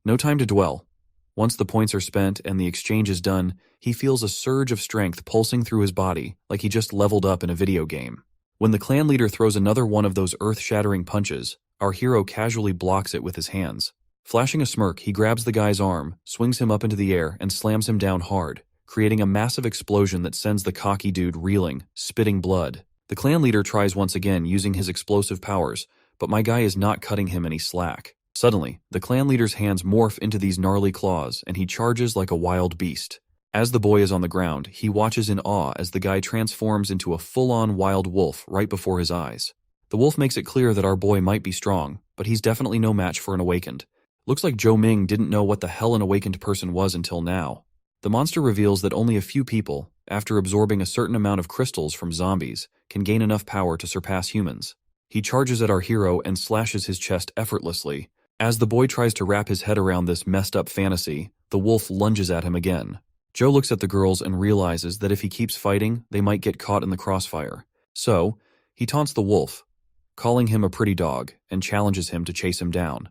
no time to dwell. Once the points are spent and the exchange is done, he feels a surge of strength pulsing through his body like he just leveled up in a video game. When the clan leader throws another one of those earth-shattering punches, our hero casually blocks it with his hands. Flashing a smirk, he grabs the guy's arm, swings him up into the air, and slams him down hard, creating a massive explosion that sends the cocky dude reeling, spitting blood. The clan leader tries once again using his explosive powers, but my guy is not cutting him any slack. Suddenly, the clan leader's hands morph into these gnarly claws, and he charges like a wild beast. As the boy is on the ground, he watches in awe as the guy transforms into a full-on wild wolf right before his eyes. The wolf makes it clear that our boy might be strong, but he's definitely no match for an awakened. Looks like Zhou Ming didn't know what the hell an awakened person was until now. The monster reveals that only a few people, after absorbing a certain amount of crystals from zombies, can gain enough power to surpass humans. He charges at our hero and slashes his chest effortlessly. As the boy tries to wrap his head around this messed up fantasy, the wolf lunges at him again. Joe looks at the girls and realizes that if he keeps fighting, they might get caught in the crossfire. So, he taunts the wolf, calling him a pretty dog, and challenges him to chase him down.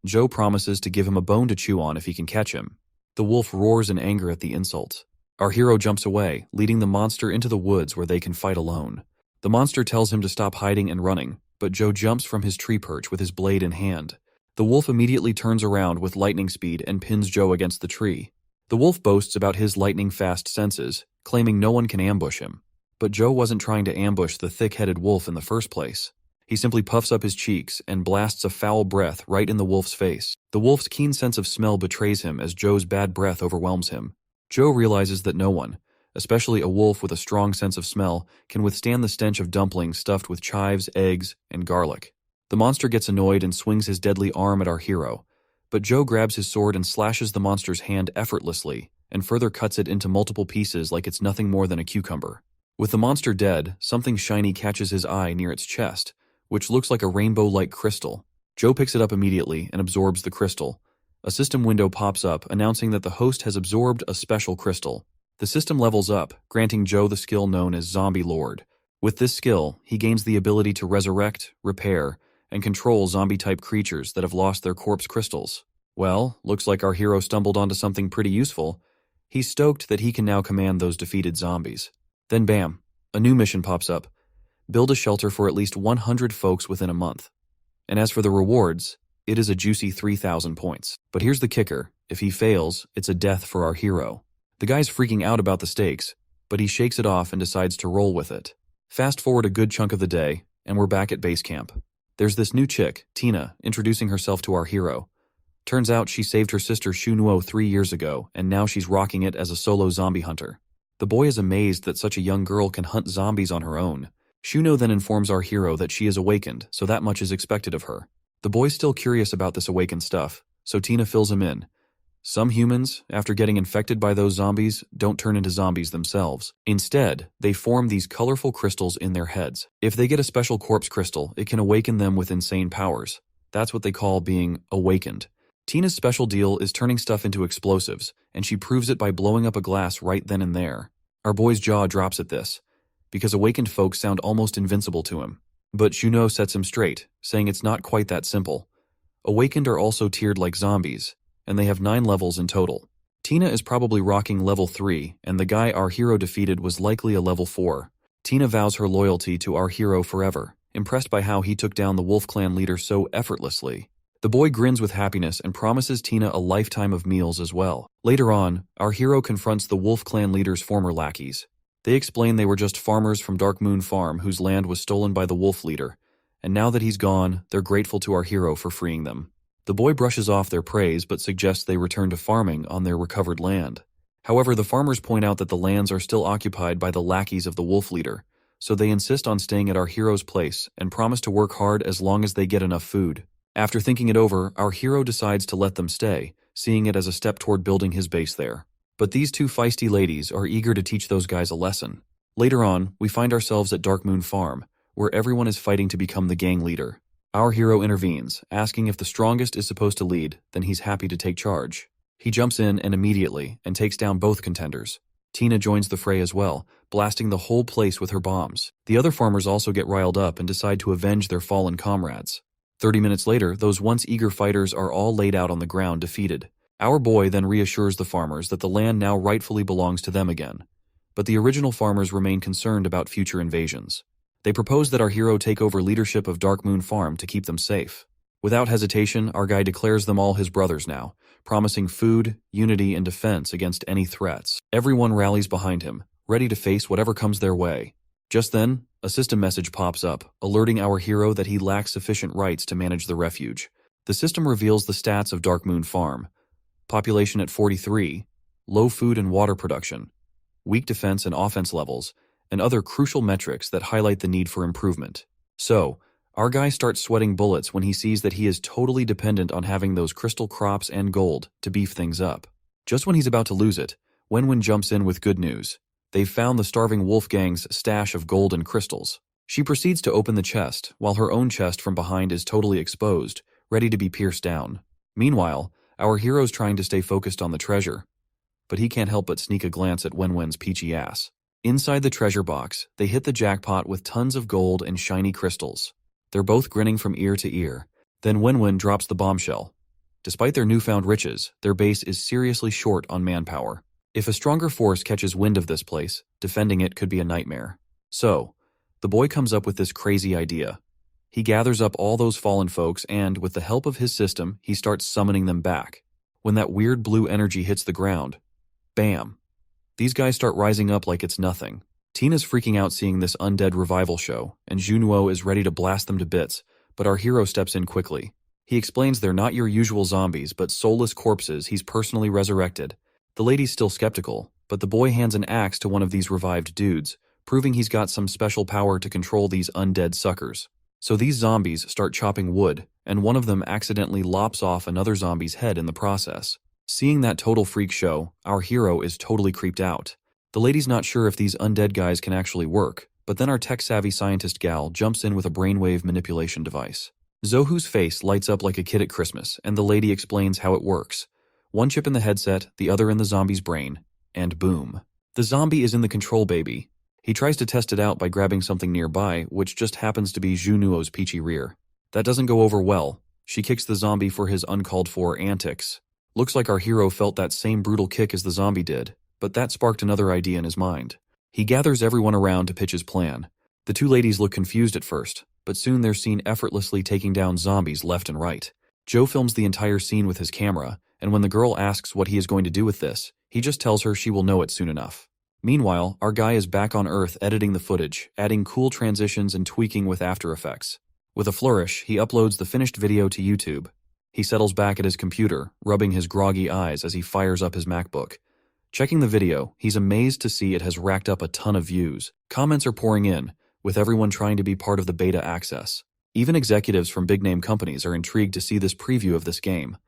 Joe promises to give him a bone to chew on if he can catch him. The wolf roars in anger at the insult. Our hero jumps away, leading the monster into the woods where they can fight alone. The monster tells him to stop hiding and running, but Joe jumps from his tree perch with his blade in hand. The wolf immediately turns around with lightning speed and pins Joe against the tree. The wolf boasts about his lightning-fast senses, claiming no one can ambush him. But Joe wasn't trying to ambush the thick-headed wolf in the first place. He simply puffs up his cheeks and blasts a foul breath right in the wolf's face. The wolf's keen sense of smell betrays him as Joe's bad breath overwhelms him. Joe realizes that no one, especially a wolf with a strong sense of smell, can withstand the stench of dumplings stuffed with chives, eggs, and garlic. The monster gets annoyed and swings his deadly arm at our hero, but Joe grabs his sword and slashes the monster's hand effortlessly, and further cuts it into multiple pieces like it's nothing more than a cucumber. With the monster dead, something shiny catches his eye near its chest, which looks like a rainbow-like crystal. Joe picks it up immediately and absorbs the crystal. A system window pops up, announcing that the host has absorbed a special crystal. The system levels up, granting Joe the skill known as Zombie Lord. With this skill, he gains the ability to resurrect, repair, and control zombie-type creatures that have lost their corpse crystals. Well, looks like our hero stumbled onto something pretty useful. He's stoked that he can now command those defeated zombies. Then bam, a new mission pops up. Build a shelter for at least 100 folks within a month. And as for the rewards, it is a juicy 3,000 points. But here's the kicker. If he fails, it's a death for our hero. The guy's freaking out about the stakes, but he shakes it off and decides to roll with it. Fast forward a good chunk of the day, and we're back at base camp. There's this new chick, Tina, introducing herself to our hero. Turns out she saved her sister Shunuo 3 years ago, and now she's rocking it as a solo zombie hunter. The boy is amazed that such a young girl can hunt zombies on her own. Shuno then informs our hero that she is awakened, so that much is expected of her. The boy's still curious about this awakened stuff, so Tina fills him in. Some humans, after getting infected by those zombies, don't turn into zombies themselves. Instead, they form these colorful crystals in their heads. If they get a special corpse crystal, it can awaken them with insane powers. That's what they call being awakened. Tina's special deal is turning stuff into explosives, and she proves it by blowing up a glass right then and there. Our boy's jaw drops at this, because awakened folks sound almost invincible to him. But Shuno sets him straight, saying it's not quite that simple. Awakened are also tiered like zombies, and they have 9 levels in total. Tina is probably rocking level 3, and the guy our hero defeated was likely a level 4. Tina vows her loyalty to our hero forever, impressed by how he took down the Wolf Clan leader so effortlessly. The boy grins with happiness and promises Tina a lifetime of meals as well. Later on, our hero confronts the Wolf Clan leader's former lackeys. They explain they were just farmers from Dark Moon Farm whose land was stolen by the wolf leader, and now that he's gone, they're grateful to our hero for freeing them. The boy brushes off their praise but suggests they return to farming on their recovered land. However, the farmers point out that the lands are still occupied by the lackeys of the wolf leader, so they insist on staying at our hero's place and promise to work hard as long as they get enough food. After thinking it over, our hero decides to let them stay, seeing it as a step toward building his base there. But these two feisty ladies are eager to teach those guys a lesson. Later on, we find ourselves at Dark Moon Farm, where everyone is fighting to become the gang leader. Our hero intervenes, asking if the strongest is supposed to lead, then he's happy to take charge. He jumps in and immediately takes down both contenders. Tina joins the fray as well, blasting the whole place with her bombs. The other farmers also get riled up and decide to avenge their fallen comrades. 30 minutes later, those once eager fighters are all laid out on the ground defeated. Our boy then reassures the farmers that the land now rightfully belongs to them again. But the original farmers remain concerned about future invasions. They propose that our hero take over leadership of Dark Moon Farm to keep them safe. Without hesitation, our guy declares them all his brothers now, promising food, unity, and defense against any threats. Everyone rallies behind him, ready to face whatever comes their way. Just then, a system message pops up, alerting our hero that he lacks sufficient rights to manage the refuge. The system reveals the stats of Dark Moon Farm. Population at 43, low food and water production, weak defense and offense levels, and other crucial metrics that highlight the need for improvement. So, our guy starts sweating bullets when he sees that he is totally dependent on having those crystal crops and gold to beef things up. Just when he's about to lose it, Wenwen jumps in with good news. They've found the starving Wolfgang's stash of gold and crystals. She proceeds to open the chest, while her own chest from behind is totally exposed, ready to be pierced down. Meanwhile, our hero's trying to stay focused on the treasure, but he can't help but sneak a glance at Wenwen's peachy ass. Inside the treasure box, they hit the jackpot with tons of gold and shiny crystals. They're both grinning from ear to ear. Then Wenwen drops the bombshell. Despite their newfound riches, their base is seriously short on manpower. If a stronger force catches wind of this place, defending it could be a nightmare. So, the boy comes up with this crazy idea. He gathers up all those fallen folks and, with the help of his system, he starts summoning them back. When that weird blue energy hits the ground, bam! These guys start rising up like it's nothing. Tina's freaking out seeing this undead revival show, and Junwo is ready to blast them to bits, but our hero steps in quickly. He explains they're not your usual zombies, but soulless corpses he's personally resurrected. The lady's still skeptical, but the boy hands an axe to one of these revived dudes, proving he's got some special power to control these undead suckers. So these zombies start chopping wood, and one of them accidentally lops off another zombie's head in the process. Seeing that total freak show, our hero is totally creeped out. The lady's not sure if these undead guys can actually work, but then our tech-savvy scientist gal jumps in with a brainwave manipulation device. Zohu's face lights up like a kid at Christmas, and the lady explains how it works. One chip in the headset, the other in the zombie's brain, and boom. The zombie is in the control baby. He tries to test it out by grabbing something nearby, which just happens to be Junuo's peachy rear. That doesn't go over well. She kicks the zombie for his uncalled-for antics. Looks like our hero felt that same brutal kick as the zombie did, but that sparked another idea in his mind. He gathers everyone around to pitch his plan. The two ladies look confused at first, but soon they're seen effortlessly taking down zombies left and right. Joe films the entire scene with his camera, and when the girl asks what he is going to do with this, he just tells her she will know it soon enough. Meanwhile, our guy is back on Earth editing the footage, adding cool transitions and tweaking with After Effects. With a flourish, he uploads the finished video to YouTube. He settles back at his computer, rubbing his groggy eyes as he fires up his MacBook. Checking the video, he's amazed to see it has racked up a ton of views. Comments are pouring in, with everyone trying to be part of the beta access. Even executives from big-name companies are intrigued to see this preview of this game.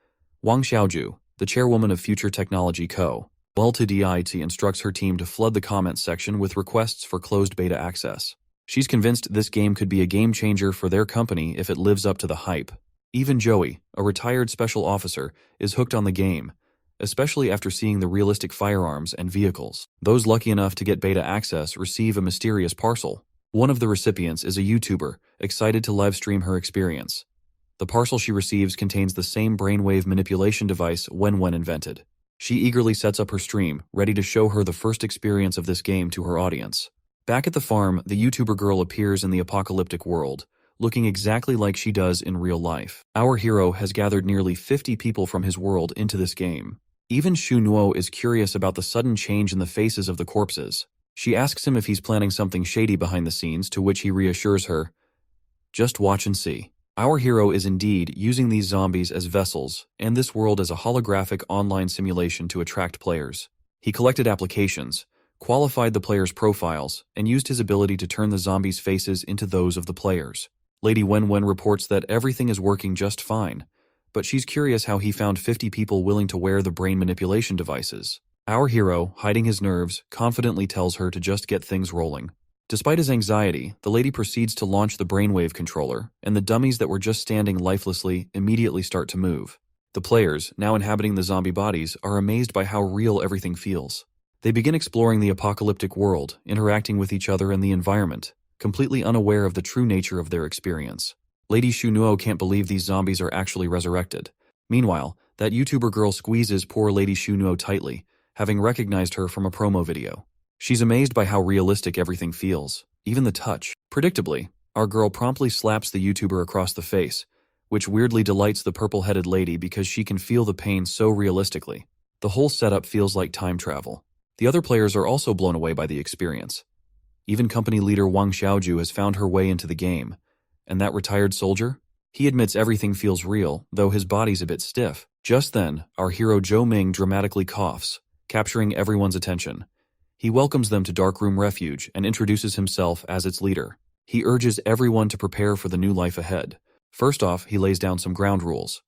Wang Xiaoju, the chairwoman of Future Technology Co., Ltd instructs her team to flood the comments section with requests for closed beta access. She's convinced this game could be a game-changer for their company if it lives up to the hype. Even Joey, a retired special officer, is hooked on the game, especially after seeing the realistic firearms and vehicles. Those lucky enough to get beta access receive a mysterious parcel. One of the recipients is a YouTuber, excited to livestream her experience. The parcel she receives contains the same brainwave manipulation device Wenwen invented. She eagerly sets up her stream, ready to show her the first experience of this game to her audience. Back at the farm, the YouTuber girl appears in the apocalyptic world, looking exactly like she does in real life. Our hero has gathered nearly 50 people from his world into this game. Even Shu Nuo is curious about the sudden change in the faces of the corpses. She asks him if he's planning something shady behind the scenes, to which he reassures her, "Just watch and see." Our hero is indeed using these zombies as vessels, and this world as a holographic online simulation to attract players. He collected applications, qualified the players' profiles, and used his ability to turn the zombies' faces into those of the players. Lady Wenwen reports that everything is working just fine, but she's curious how he found 50 people willing to wear the brain manipulation devices. Our hero, hiding his nerves, confidently tells her to just get things rolling. Despite his anxiety, the lady proceeds to launch the brainwave controller, and the dummies that were just standing lifelessly immediately start to move. The players, now inhabiting the zombie bodies, are amazed by how real everything feels. They begin exploring the apocalyptic world, interacting with each other and the environment, completely unaware of the true nature of their experience. Lady Shunuo can't believe these zombies are actually resurrected. Meanwhile, that YouTuber girl squeezes poor Lady Shunuo tightly, having recognized her from a promo video. She's amazed by how realistic everything feels, even the touch. Predictably, our girl promptly slaps the YouTuber across the face, which weirdly delights the purple-headed lady because she can feel the pain so realistically. The whole setup feels like time travel. The other players are also blown away by the experience. Even company leader Wang Xiaoju has found her way into the game. And that retired soldier? He admits everything feels real, though his body's a bit stiff. Just then, our hero Zhou Ming dramatically coughs, capturing everyone's attention. He welcomes them to Darkroom Refuge and introduces himself as its leader. He urges everyone to prepare for the new life ahead. First off, he lays down some ground rules.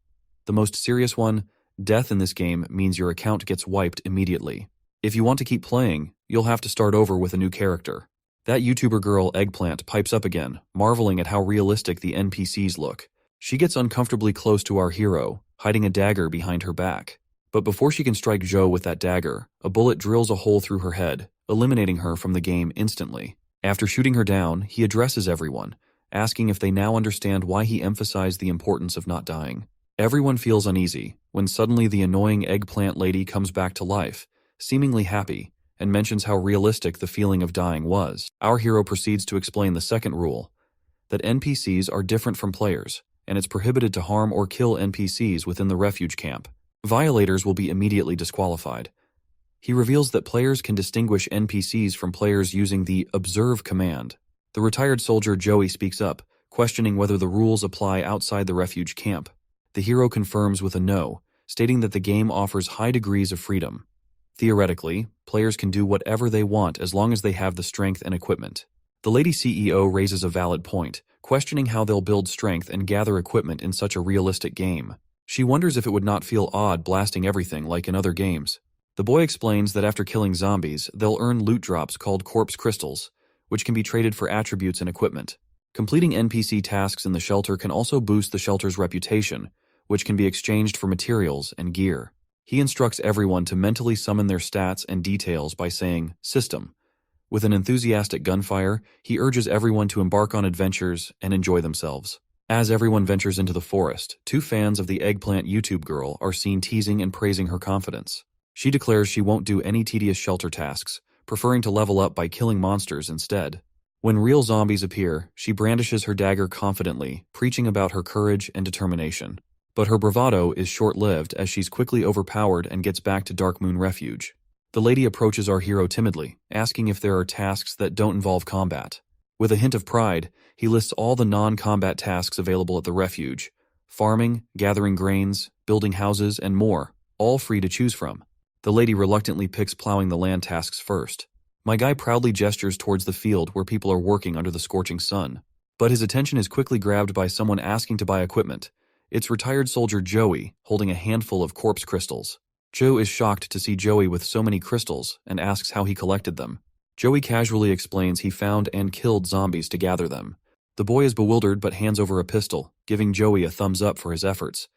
The most serious one, death in this game means your account gets wiped immediately. If you want to keep playing, you'll have to start over with a new character. That YouTuber girl Eggplant pipes up again, marveling at how realistic the NPCs look. She gets uncomfortably close to our hero, hiding a dagger behind her back. But before she can strike Zhou with that dagger, a bullet drills a hole through her head, eliminating her from the game instantly. After shooting her down, he addresses everyone, asking if they now understand why he emphasized the importance of not dying. Everyone feels uneasy, when suddenly the annoying eggplant lady comes back to life, seemingly happy, and mentions how realistic the feeling of dying was. Our hero proceeds to explain the second rule, that NPCs are different from players, and it's prohibited to harm or kill NPCs within the refuge camp. Violators will be immediately disqualified. He reveals that players can distinguish NPCs from players using the Observe command. The retired soldier Joey speaks up, questioning whether the rules apply outside the refuge camp. The hero confirms with a no, stating that the game offers high degrees of freedom. Theoretically, players can do whatever they want as long as they have the strength and equipment. The lady CEO raises a valid point, questioning how they'll build strength and gather equipment in such a realistic game. She wonders if it would not feel odd blasting everything like in other games. The boy explains that after killing zombies, they'll earn loot drops called corpse crystals, which can be traded for attributes and equipment. Completing NPC tasks in the shelter can also boost the shelter's reputation, which can be exchanged for materials and gear. He instructs everyone to mentally summon their stats and details by saying, "System." With an enthusiastic gunfire, he urges everyone to embark on adventures and enjoy themselves. As everyone ventures into the forest, two fans of the eggplant YouTube girl are seen teasing and praising her confidence. She declares she won't do any tedious shelter tasks, preferring to level up by killing monsters instead. When real zombies appear, she brandishes her dagger confidently, preaching about her courage and determination. But her bravado is short-lived as she's quickly overpowered and gets back to Dark Moon Refuge. The lady approaches our hero timidly, asking if there are tasks that don't involve combat. With a hint of pride, he lists all the non-combat tasks available at the refuge: farming, gathering grains, building houses, and more, all free to choose from. The lady reluctantly picks plowing the land tasks first. My guy proudly gestures towards the field where people are working under the scorching sun. But his attention is quickly grabbed by someone asking to buy equipment. It's retired soldier Joey, holding a handful of corpse crystals. Joe is shocked to see Joey with so many crystals and asks how he collected them. Joey casually explains he found and killed zombies to gather them. The boy is bewildered but hands over a pistol, giving Joey a thumbs up for his efforts.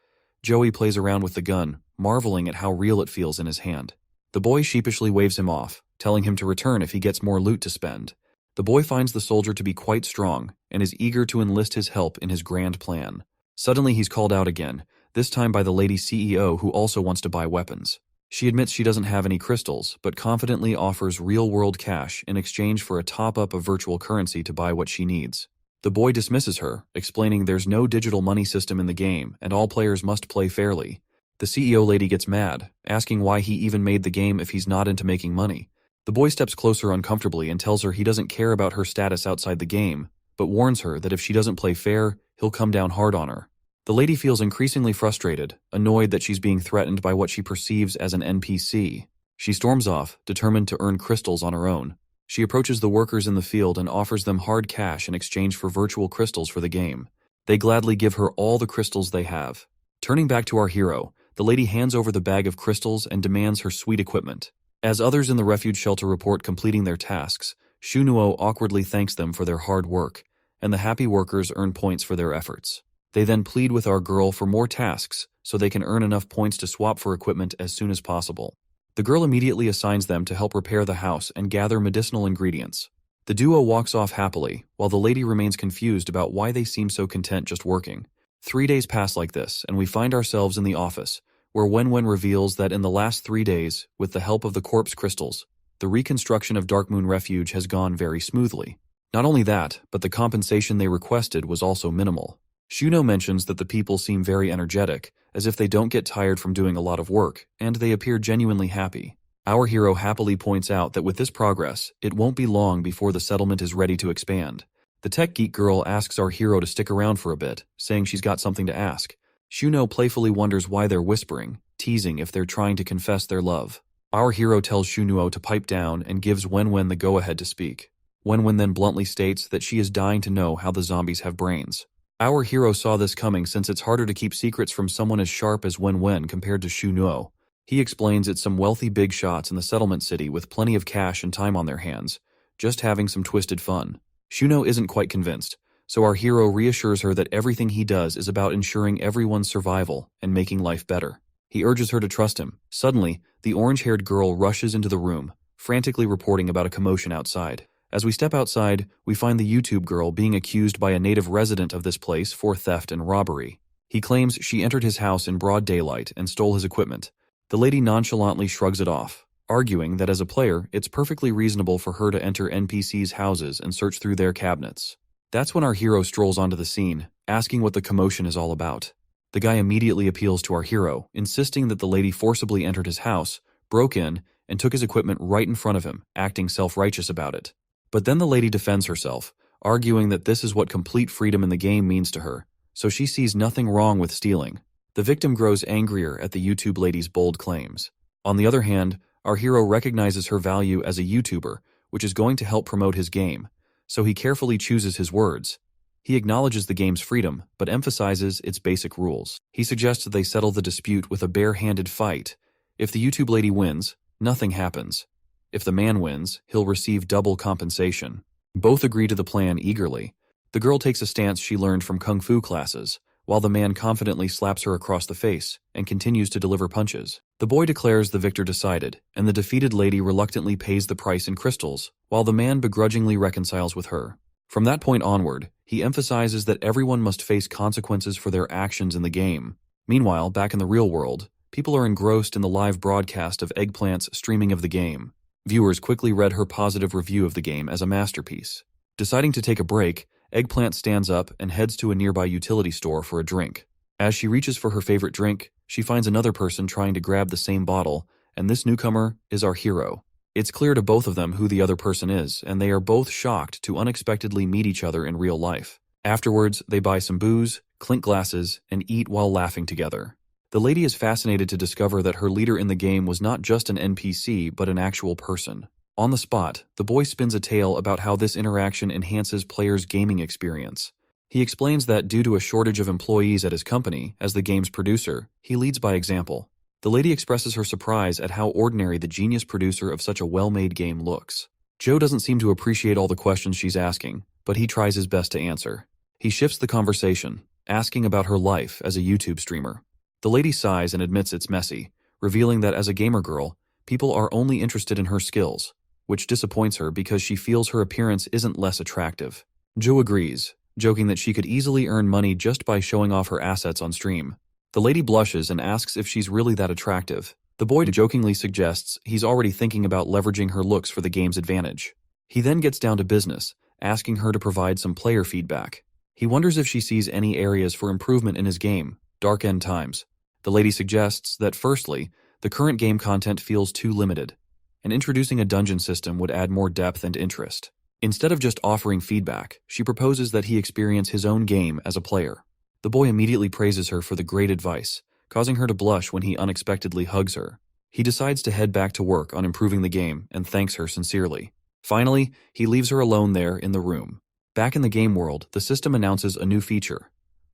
Joey plays around with the gun, marveling at how real it feels in his hand. The boy sheepishly waves him off, telling him to return if he gets more loot to spend. The boy finds the soldier to be quite strong and is eager to enlist his help in his grand plan. Suddenly he's called out again, this time by the lady CEO who also wants to buy weapons. She admits she doesn't have any crystals, but confidently offers real-world cash in exchange for a top-up of virtual currency to buy what she needs. The boy dismisses her, explaining there's no digital money system in the game and all players must play fairly. The CEO lady gets mad, asking why he even made the game if he's not into making money. The boy steps closer uncomfortably and tells her he doesn't care about her status outside the game, but warns her that if she doesn't play fair, he'll come down hard on her. The lady feels increasingly frustrated, annoyed that she's being threatened by what she perceives as an NPC. She storms off, determined to earn crystals on her own. She approaches the workers in the field and offers them hard cash in exchange for virtual crystals for the game. They gladly give her all the crystals they have. Turning back to our hero, the lady hands over the bag of crystals and demands her sweet equipment. As others in the refuge shelter report completing their tasks, Shunuo awkwardly thanks them for their hard work, and the happy workers earn points for their efforts. They then plead with our girl for more tasks so they can earn enough points to swap for equipment as soon as possible. The girl immediately assigns them to help repair the house and gather medicinal ingredients. The duo walks off happily, while the lady remains confused about why they seem so content just working. 3 days pass like this, and we find ourselves in the office, where Wen reveals that in the last 3 days, with the help of the corpse crystals, the reconstruction of Darkmoon Refuge has gone very smoothly. Not only that, but the compensation they requested was also minimal. Shuno mentions that the people seem very energetic, as if they don't get tired from doing a lot of work, and they appear genuinely happy. Our hero happily points out that with this progress, it won't be long before the settlement is ready to expand. The tech geek girl asks our hero to stick around for a bit, saying she's got something to ask. Shuno playfully wonders why they're whispering, teasing if they're trying to confess their love. Our hero tells Shunuo to pipe down and gives Wen the go-ahead to speak. Wen then bluntly states that she is dying to know how the zombies have brains. Our hero saw this coming since it's harder to keep secrets from someone as sharp as Wen compared to Shunuo. He explains it's some wealthy big shots in the settlement city with plenty of cash and time on their hands, just having some twisted fun. Shuno isn't quite convinced, so our hero reassures her that everything he does is about ensuring everyone's survival and making life better. He urges her to trust him. Suddenly, the orange-haired girl rushes into the room, frantically reporting about a commotion outside. As we step outside, we find the YouTube girl being accused by a native resident of this place for theft and robbery. He claims she entered his house in broad daylight and stole his equipment. The lady nonchalantly shrugs it off, arguing that as a player, it's perfectly reasonable for her to enter NPCs' houses and search through their cabinets. That's when our hero strolls onto the scene, asking what the commotion is all about. The guy immediately appeals to our hero, insisting that the lady forcibly entered his house, broke in, and took his equipment right in front of him, acting self-righteous about it. But then the lady defends herself, arguing that this is what complete freedom in the game means to her, so she sees nothing wrong with stealing. The victim grows angrier at the YouTube lady's bold claims. On the other hand, our hero recognizes her value as a YouTuber, which is going to help promote his game, so he carefully chooses his words. He acknowledges the game's freedom, but emphasizes its basic rules. He suggests that they settle the dispute with a bare-handed fight. If the YouTube lady wins, nothing happens. If the man wins, he'll receive double compensation. Both agree to the plan eagerly. The girl takes a stance she learned from kung fu classes, while the man confidently slaps her across the face and continues to deliver punches. The boy declares the victor decided, and the defeated lady reluctantly pays the price in crystals, while the man begrudgingly reconciles with her. From that point onward, he emphasizes that everyone must face consequences for their actions in the game. Meanwhile, back in the real world, people are engrossed in the live broadcast of Eggplant's streaming of the game. Viewers quickly read her positive review of the game as a masterpiece. Deciding to take a break, Eggplant stands up and heads to a nearby utility store for a drink. As she reaches for her favorite drink, she finds another person trying to grab the same bottle, and this newcomer is our hero. It's clear to both of them who the other person is, and they are both shocked to unexpectedly meet each other in real life. Afterwards, they buy some booze, clink glasses, and eat while laughing together. The lady is fascinated to discover that her leader in the game was not just an NPC, but an actual person. On the spot, the boy spins a tale about how this interaction enhances players' gaming experience. He explains that due to a shortage of employees at his company, as the game's producer, he leads by example. The lady expresses her surprise at how ordinary the genius producer of such a well-made game looks. Joe doesn't seem to appreciate all the questions she's asking, but he tries his best to answer. He shifts the conversation, asking about her life as a YouTube streamer. The lady sighs and admits it's messy, revealing that as a gamer girl, people are only interested in her skills, which disappoints her because she feels her appearance isn't less attractive. Joe agrees, joking that she could easily earn money just by showing off her assets on stream. The lady blushes and asks if she's really that attractive. The boy jokingly suggests he's already thinking about leveraging her looks for the game's advantage. He then gets down to business, asking her to provide some player feedback. He wonders if she sees any areas for improvement in his game, Dark End Times. The lady suggests that firstly, the current game content feels too limited, and introducing a dungeon system would add more depth and interest. Instead of just offering feedback, she proposes that he experience his own game as a player. The boy immediately praises her for the great advice, causing her to blush when he unexpectedly hugs her. He decides to head back to work on improving the game and thanks her sincerely. Finally, he leaves her alone there in the room. Back in the game world, the system announces a new feature,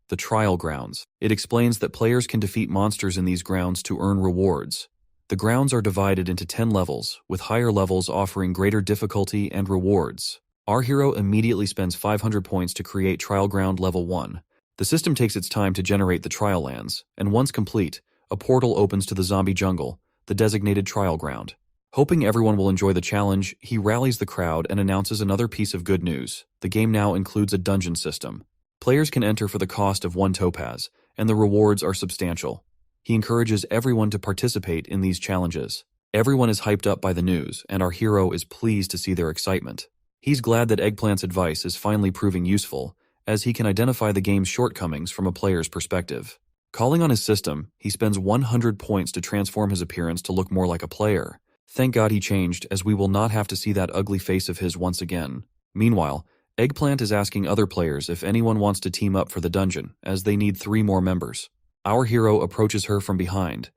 the Trial Grounds. It explains that players can defeat monsters in these grounds to earn rewards. The grounds are divided into 10 levels, with higher levels offering greater difficulty and rewards. Our hero immediately spends 500 points to create Trial Ground Level 1. The system takes its time to generate the trial lands, and once complete, a portal opens to the zombie jungle, the designated trial ground. Hoping everyone will enjoy the challenge, he rallies the crowd and announces another piece of good news. The game now includes a dungeon system. Players can enter for the cost of 1 topaz, and the rewards are substantial. He encourages everyone to participate in these challenges. Everyone is hyped up by the news, and our hero is pleased to see their excitement. He's glad that Eggplant's advice is finally proving useful, as he can identify the game's shortcomings from a player's perspective. Calling on his system, he spends 100 points to transform his appearance to look more like a player. Thank God he changed, as we will not have to see that ugly face of his once again. Meanwhile, Eggplant is asking other players if anyone wants to team up for the dungeon, as they need 3 more members. Our hero approaches her from behind,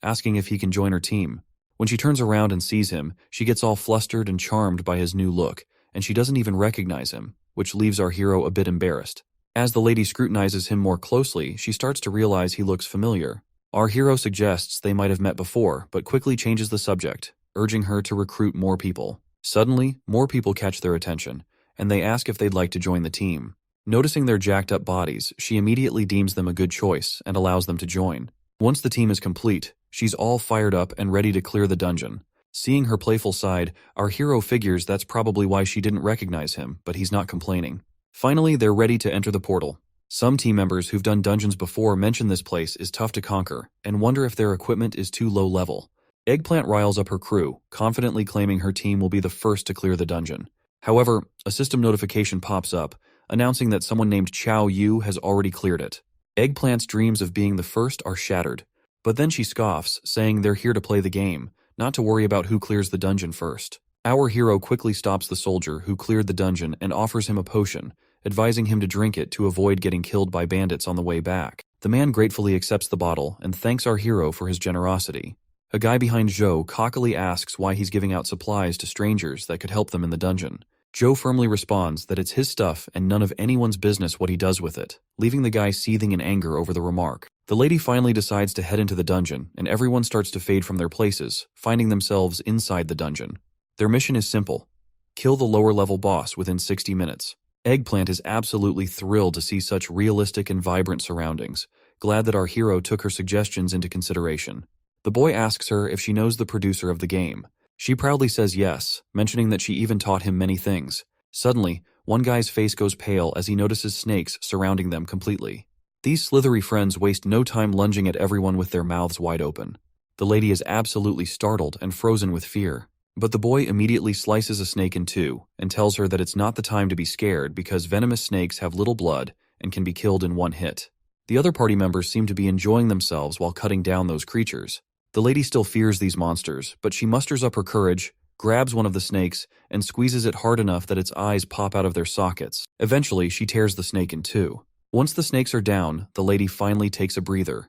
asking if he can join her team. When she turns around and sees him, she gets all flustered and charmed by his new look, and she doesn't even recognize him, which leaves our hero a bit embarrassed. As the lady scrutinizes him more closely, she starts to realize he looks familiar. Our hero suggests they might have met before, but quickly changes the subject, urging her to recruit more people. Suddenly, more people catch their attention, and they ask if they'd like to join the team. Noticing their jacked-up bodies, she immediately deems them a good choice and allows them to join. Once the team is complete, she's all fired up and ready to clear the dungeon. Seeing her playful side, our hero figures that's probably why she didn't recognize him, but he's not complaining. Finally, they're ready to enter the portal. Some team members who've done dungeons before mention this place is tough to conquer and wonder if their equipment is too low level. Eggplant riles up her crew, confidently claiming her team will be the first to clear the dungeon. However, a system notification pops up, announcing that someone named Chow Yu has already cleared it. Eggplant's dreams of being the first are shattered, but then she scoffs, saying they're here to play the game, not to worry about who clears the dungeon first. Our hero quickly stops the soldier who cleared the dungeon and offers him a potion, advising him to drink it to avoid getting killed by bandits on the way back. The man gratefully accepts the bottle and thanks our hero for his generosity. A guy behind Zhou cockily asks why he's giving out supplies to strangers that could help them in the dungeon. Zhou firmly responds that it's his stuff and none of anyone's business what he does with it, leaving the guy seething in anger over the remark. The lady finally decides to head into the dungeon, and everyone starts to fade from their places, finding themselves inside the dungeon. Their mission is simple: kill the lower-level boss within 60 minutes. Eggplant is absolutely thrilled to see such realistic and vibrant surroundings, glad that our hero took her suggestions into consideration. The boy asks her if she knows the producer of the game. She proudly says yes, mentioning that she even taught him many things. Suddenly, one guy's face goes pale as he notices snakes surrounding them completely. These slithery friends waste no time lunging at everyone with their mouths wide open. The lady is absolutely startled and frozen with fear, but the boy immediately slices a snake in 2 and tells her that it's not the time to be scared because venomous snakes have little blood and can be killed in 1 hit. The other party members seem to be enjoying themselves while cutting down those creatures. The lady still fears these monsters, but she musters up her courage, grabs one of the snakes, and squeezes it hard enough that its eyes pop out of their sockets. Eventually, she tears the snake in 2. Once the snakes are down, the lady finally takes a breather.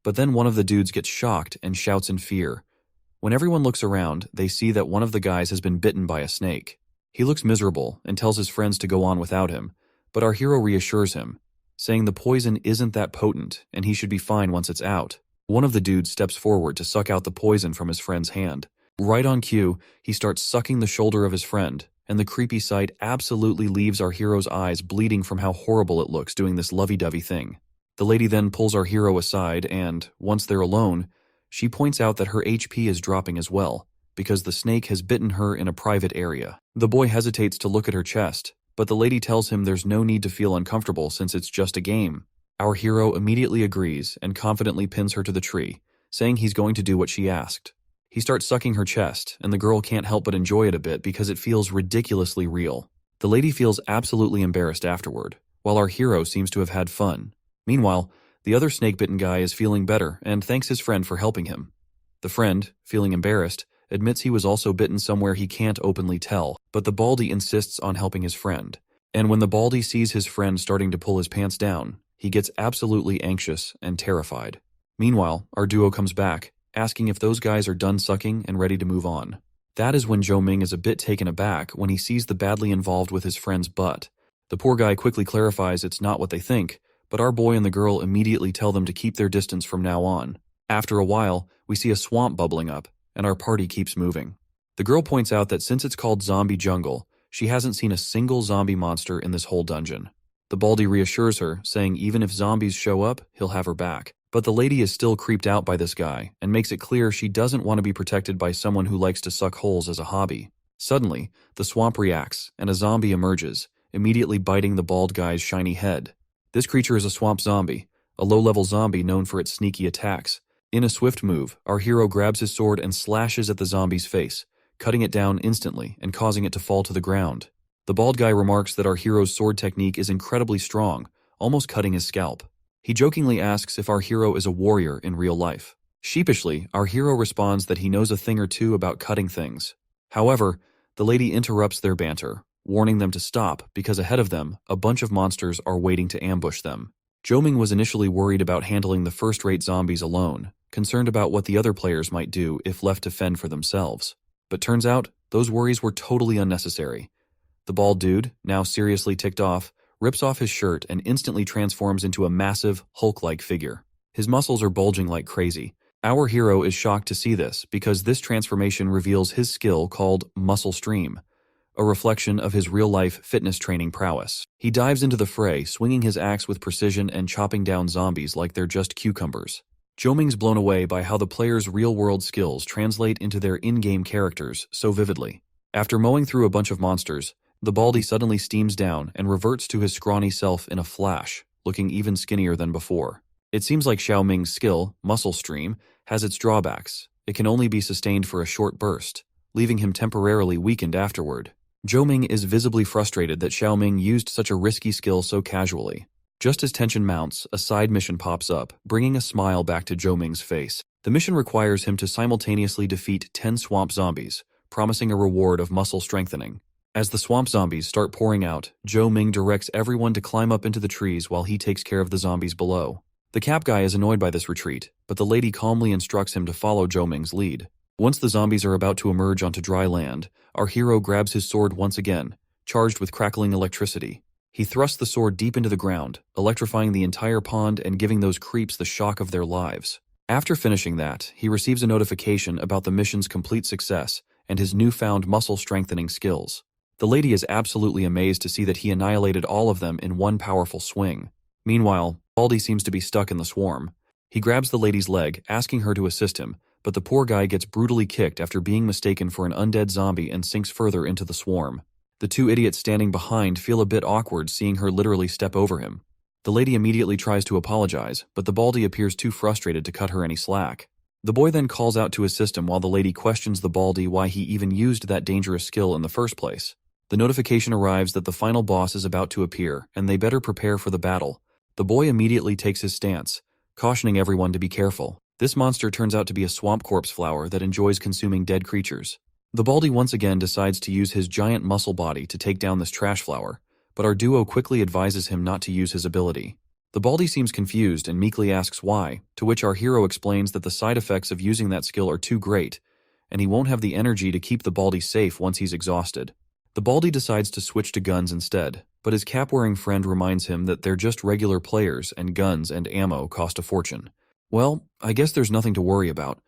But then one of the dudes gets shocked and shouts in fear. When everyone looks around, they see that one of the guys has been bitten by a snake. He looks miserable and tells his friends to go on without him, but our hero reassures him, saying the poison isn't that potent and he should be fine once it's out. One of the dudes steps forward to suck out the poison from his friend's hand. Right on cue, he starts sucking the shoulder of his friend, and the creepy sight absolutely leaves our hero's eyes bleeding from how horrible it looks doing this lovey-dovey thing. The lady then pulls our hero aside and, once they're alone, she points out that her HP is dropping as well, because the snake has bitten her in a private area. The boy hesitates to look at her chest, but the lady tells him there's no need to feel uncomfortable since it's just a game. Our hero immediately agrees and confidently pins her to the tree, saying he's going to do what she asked. He starts sucking her chest, and the girl can't help but enjoy it a bit because it feels ridiculously real. The lady feels absolutely embarrassed afterward, while our hero seems to have had fun. Meanwhile, the other snake-bitten guy is feeling better and thanks his friend for helping him. The friend, feeling embarrassed, admits he was also bitten somewhere he can't openly tell, but the baldy insists on helping his friend. And when the baldy sees his friend starting to pull his pants down, he gets absolutely anxious and terrified. Meanwhile, our duo comes back, asking if those guys are done sucking and ready to move on. That is when Zhou Ming is a bit taken aback when he sees the badly involved with his friend's butt. The poor guy quickly clarifies it's not what they think, but our boy and the girl immediately tell them to keep their distance from now on. After a while, we see a swamp bubbling up, and our party keeps moving. The girl points out that since it's called Zombie Jungle, she hasn't seen a single zombie monster in this whole dungeon. The Baldy reassures her, saying even if zombies show up, he'll have her back. But the lady is still creeped out by this guy, and makes it clear she doesn't want to be protected by someone who likes to suck holes as a hobby. Suddenly, the swamp reacts, and a zombie emerges, immediately biting the bald guy's shiny head. This creature is a swamp zombie, a low-level zombie known for its sneaky attacks. In a swift move, our hero grabs his sword and slashes at the zombie's face, cutting it down instantly and causing it to fall to the ground. The bald guy remarks that our hero's sword technique is incredibly strong, almost cutting his scalp. He jokingly asks if our hero is a warrior in real life. Sheepishly, our hero responds that he knows a thing or two about cutting things. However, the lady interrupts their banter, warning them to stop because ahead of them, a bunch of monsters are waiting to ambush them. Zhou was initially worried about handling the first-rate zombies alone, concerned about what the other players might do if left to fend for themselves. But turns out, those worries were totally unnecessary. The bald dude, now seriously ticked off, rips off his shirt and instantly transforms into a massive, Hulk-like figure. His muscles are bulging like crazy. Our hero is shocked to see this because this transformation reveals his skill called Muscle Stream, a reflection of his real-life fitness training prowess. He dives into the fray, swinging his axe with precision and chopping down zombies like they're just cucumbers. Zhou blown away by how the players' real-world skills translate into their in-game characters so vividly. After mowing through a bunch of monsters, the Baldy suddenly steams down and reverts to his scrawny self in a flash, looking even skinnier than before. It seems like Xiao Ming's skill, Muscle Stream, has its drawbacks. It can only be sustained for a short burst, leaving him temporarily weakened afterward. Zhou Ming is visibly frustrated that Xiao Ming used such a risky skill so casually. Just as tension mounts, a side mission pops up, bringing a smile back to Zhou Ming's face. The mission requires him to simultaneously defeat 10 swamp zombies, promising a reward of muscle strengthening. As the swamp zombies start pouring out, Zhou Ming directs everyone to climb up into the trees while he takes care of the zombies below. The cap guy is annoyed by this retreat, but the lady calmly instructs him to follow Zhou Ming's lead. Once the zombies are about to emerge onto dry land, our hero grabs his sword once again, charged with crackling electricity. He thrusts the sword deep into the ground, electrifying the entire pond and giving those creeps the shock of their lives. After finishing that, he receives a notification about the mission's complete success and his newfound muscle-strengthening skills. The lady is absolutely amazed to see that he annihilated all of them in one powerful swing. Meanwhile, Baldy seems to be stuck in the swarm. He grabs the lady's leg, asking her to assist him, but the poor guy gets brutally kicked after being mistaken for an undead zombie and sinks further into the swarm. The two idiots standing behind feel a bit awkward seeing her literally step over him. The lady immediately tries to apologize, but the Baldy appears too frustrated to cut her any slack. The boy then calls out to assist him while the lady questions the Baldy why he even used that dangerous skill in the first place. The notification arrives that the final boss is about to appear, and they better prepare for the battle. The boy immediately takes his stance, cautioning everyone to be careful. This monster turns out to be a swamp corpse flower that enjoys consuming dead creatures. The Baldy once again decides to use his giant muscle body to take down this trash flower, but our duo quickly advises him not to use his ability. The Baldy seems confused and meekly asks why, to which our hero explains that the side effects of using that skill are too great, and he won't have the energy to keep the Baldy safe once he's exhausted. The Baldy decides to switch to guns instead, but his cap-wearing friend reminds him that they're just regular players and guns and ammo cost a fortune. Well, I guess there's nothing to worry about,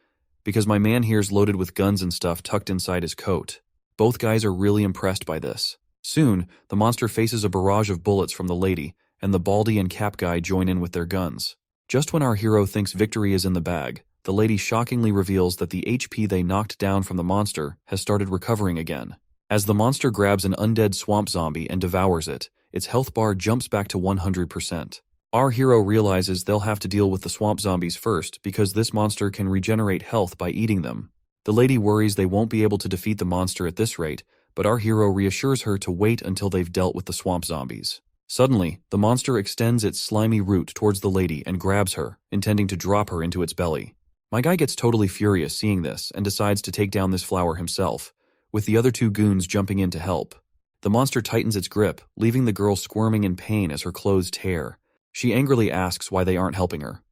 because my man here's loaded with guns and stuff tucked inside his coat. Both guys are really impressed by this. Soon, the monster faces a barrage of bullets from the lady, and the Baldy and cap guy join in with their guns. Just when our hero thinks victory is in the bag, the lady shockingly reveals that the HP they knocked down from the monster has started recovering again. As the monster grabs an undead swamp zombie and devours it, its health bar jumps back to 100%. Our hero realizes they'll have to deal with the swamp zombies first because this monster can regenerate health by eating them. The lady worries they won't be able to defeat the monster at this rate, but our hero reassures her to wait until they've dealt with the swamp zombies. Suddenly, the monster extends its slimy root towards the lady and grabs her, intending to drop her into its belly. My guy gets totally furious seeing this and decides to take down this flower himself, with the other two goons jumping in to help. The monster tightens its grip, leaving the girl squirming in pain as her clothes tear. She angrily asks why they aren't helping her.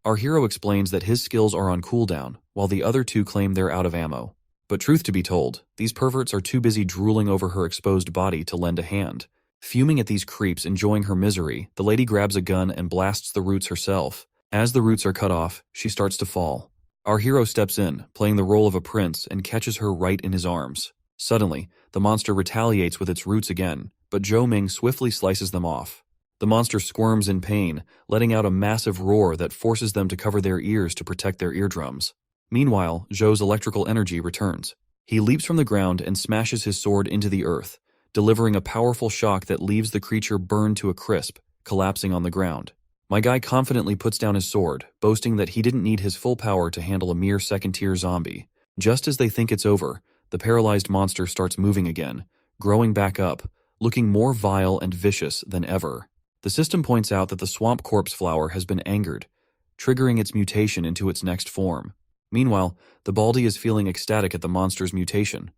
Our hero explains that his skills are on cooldown, while the other two claim they're out of ammo. But truth to be told, these perverts are too busy drooling over her exposed body to lend a hand. Fuming at these creeps enjoying her misery, the lady grabs a gun and blasts the roots herself, As the roots are cut off, she starts to fall. Our hero steps in, playing the role of a prince, and catches her right in his arms. Suddenly, the monster retaliates with its roots again, but Zhou Ming swiftly slices them off. The monster squirms in pain, letting out a massive roar that forces them to cover their ears to protect their eardrums. Meanwhile, Zhou's electrical energy returns. He leaps from the ground and smashes his sword into the earth, delivering a powerful shock that leaves the creature burned to a crisp, collapsing on the ground. My guy confidently puts down his sword, boasting that he didn't need his full power to handle a mere second-tier zombie. Just as they think it's over, the paralyzed monster starts moving again, growing back up, looking more vile and vicious than ever. The system points out that the swamp corpse flower has been angered, triggering its mutation into its next form. Meanwhile, the Baldy is feeling ecstatic at the monster's mutation,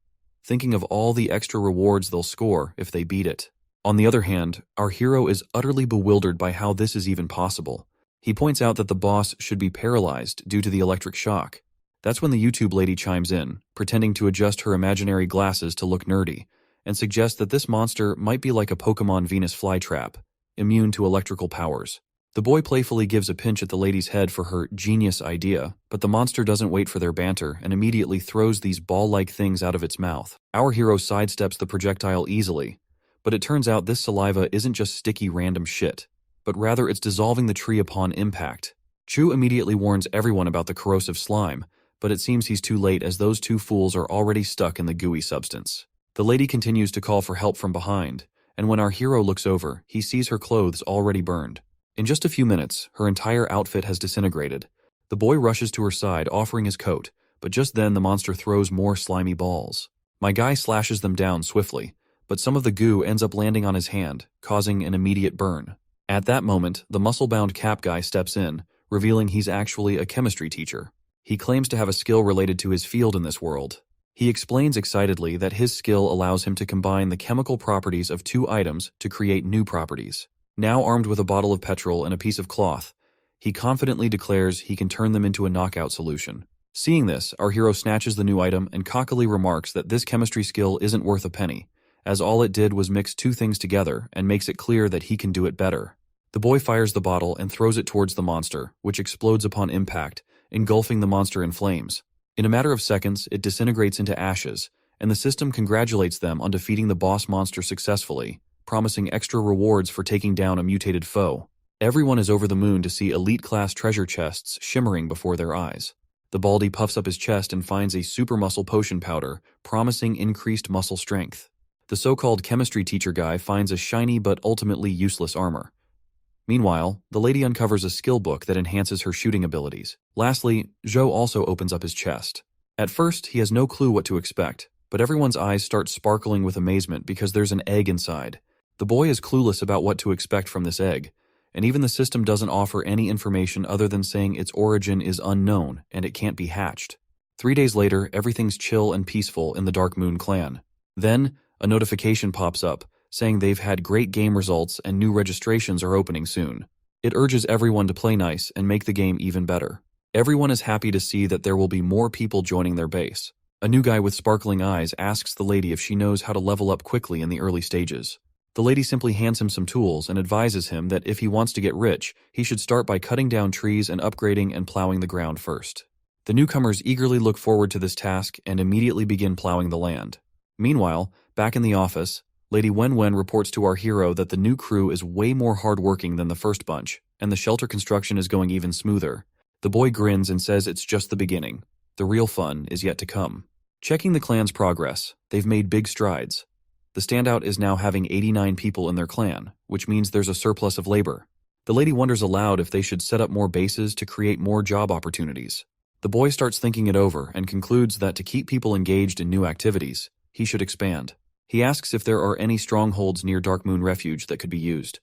thinking of all the extra rewards they'll score if they beat it. On the other hand, our hero is utterly bewildered by how this is even possible. He points out that the boss should be paralyzed due to the electric shock. That's when the YouTube lady chimes in, pretending to adjust her imaginary glasses to look nerdy, and suggests that this monster might be like a Pokemon Venus flytrap, immune to electrical powers. The boy playfully gives a pinch at the lady's head for her genius idea, but the monster doesn't wait for their banter and immediately throws these ball-like things out of its mouth. Our hero sidesteps the projectile easily, but it turns out this saliva isn't just sticky random shit, but rather it's dissolving the tree upon impact. Chu immediately warns everyone about the corrosive slime, but it seems he's too late as those two fools are already stuck in the gooey substance. The lady continues to call for help from behind, and when our hero looks over, he sees her clothes already burned. In just a few minutes, her entire outfit has disintegrated. The boy rushes to her side, offering his coat, but just then the monster throws more slimy balls. My guy slashes them down swiftly, but some of the goo ends up landing on his hand, causing an immediate burn. At that moment, the muscle-bound cap guy steps in, revealing he's actually a chemistry teacher. He claims to have a skill related to his field in this world. He explains excitedly that his skill allows him to combine the chemical properties of two items to create new properties. Now armed with a bottle of petrol and a piece of cloth, he confidently declares he can turn them into a knockout solution. Seeing this, our hero snatches the new item and cockily remarks that this chemistry skill isn't worth a penny, as all it did was mix two things together and makes it clear that he can do it better. The boy fires the bottle and throws it towards the monster, which explodes upon impact, engulfing the monster in flames. In a matter of seconds, it disintegrates into ashes, and the system congratulates them on defeating the boss monster successfully, promising extra rewards for taking down a mutated foe. Everyone is over the moon to see elite-class treasure chests shimmering before their eyes. The Baldy puffs up his chest and finds a super muscle potion powder, promising increased muscle strength. The so-called chemistry teacher guy finds a shiny but ultimately useless armor. Meanwhile, the lady uncovers a skill book that enhances her shooting abilities. Lastly, Zhou also opens up his chest. At first, he has no clue what to expect, but everyone's eyes start sparkling with amazement because there's an egg inside. The boy is clueless about what to expect from this egg, and even the system doesn't offer any information other than saying its origin is unknown and it can't be hatched. 3 days later, everything's chill and peaceful in the Dark Moon clan. Then, a notification pops up, saying they've had great game results and new registrations are opening soon. It urges everyone to play nice and make the game even better. Everyone is happy to see that there will be more people joining their base. A new guy with sparkling eyes asks the lady if she knows how to level up quickly in the early stages. The lady simply hands him some tools and advises him that if he wants to get rich, he should start by cutting down trees and upgrading and plowing the ground first. The newcomers eagerly look forward to this task and immediately begin plowing the land. Meanwhile, back in the office, Lady Wen reports to our hero that the new crew is way more hardworking than the first bunch, and the shelter construction is going even smoother. The boy grins and says it's just the beginning. The real fun is yet to come. Checking the clan's progress, they've made big strides. The standout is now having 89 people in their clan, which means there's a surplus of labor. The lady wonders aloud if they should set up more bases to create more job opportunities. The boy starts thinking it over and concludes that to keep people engaged in new activities, he should expand. He asks if there are any strongholds near Dark Moon Refuge that could be used.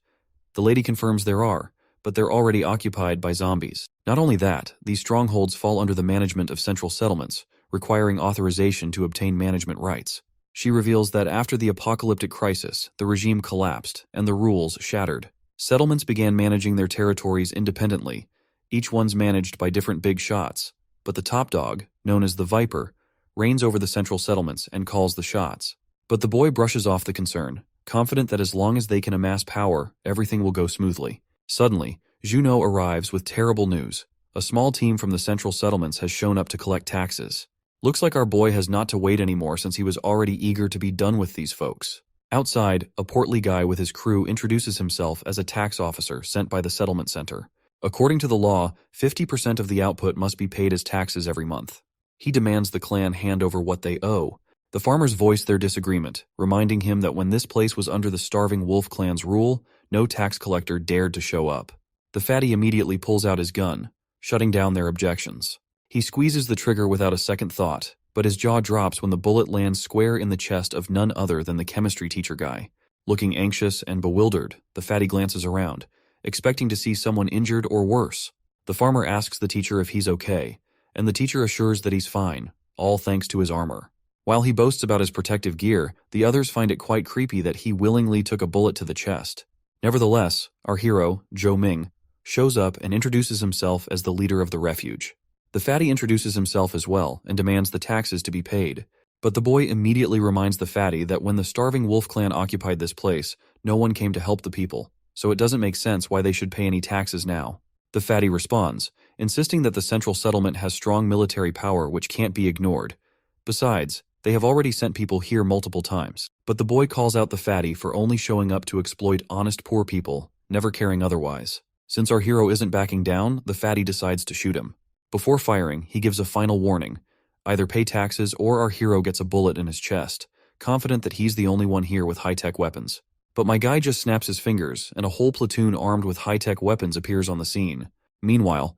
The lady confirms there are, but they're already occupied by zombies. Not only that, these strongholds fall under the management of central settlements, requiring authorization to obtain management rights. She reveals that after the apocalyptic crisis, the regime collapsed and the rules shattered. Settlements began managing their territories independently, each one's managed by different big shots, but the top dog, known as the Viper, reigns over the central settlements and calls the shots. But the boy brushes off the concern, confident that as long as they can amass power, everything will go smoothly. Suddenly, Juno arrives with terrible news. A small team from the central settlements has shown up to collect taxes. Looks like our boy has not to wait anymore since he was already eager to be done with these folks. Outside, a portly guy with his crew introduces himself as a tax officer sent by the settlement center. According to the law, 50% of the output must be paid as taxes every month. He demands the clan hand over what they owe. The farmers voice their disagreement, reminding him that when this place was under the starving wolf clan's rule, no tax collector dared to show up. The fatty immediately pulls out his gun, shutting down their objections. He squeezes the trigger without a second thought, but his jaw drops when the bullet lands square in the chest of none other than the chemistry teacher guy. Looking anxious and bewildered, the fatty glances around, expecting to see someone injured or worse. The farmer asks the teacher if he's okay, and the teacher assures that he's fine, all thanks to his armor. While he boasts about his protective gear, the others find it quite creepy that he willingly took a bullet to the chest. Nevertheless, our hero, Zhou Ming, shows up and introduces himself as the leader of the refuge. The fatty introduces himself as well and demands the taxes to be paid. But the boy immediately reminds the fatty that when the starving wolf clan occupied this place, no one came to help the people, so it doesn't make sense why they should pay any taxes now. The fatty responds, insisting that the central settlement has strong military power which can't be ignored. Besides, they have already sent people here multiple times. But the boy calls out the fatty for only showing up to exploit honest poor people, never caring otherwise. Since our hero isn't backing down, the fatty decides to shoot him. Before firing, he gives a final warning. Either pay taxes or our hero gets a bullet in his chest, confident that he's the only one here with high-tech weapons. But my guy just snaps his fingers, and a whole platoon armed with high-tech weapons appears on the scene. Meanwhile,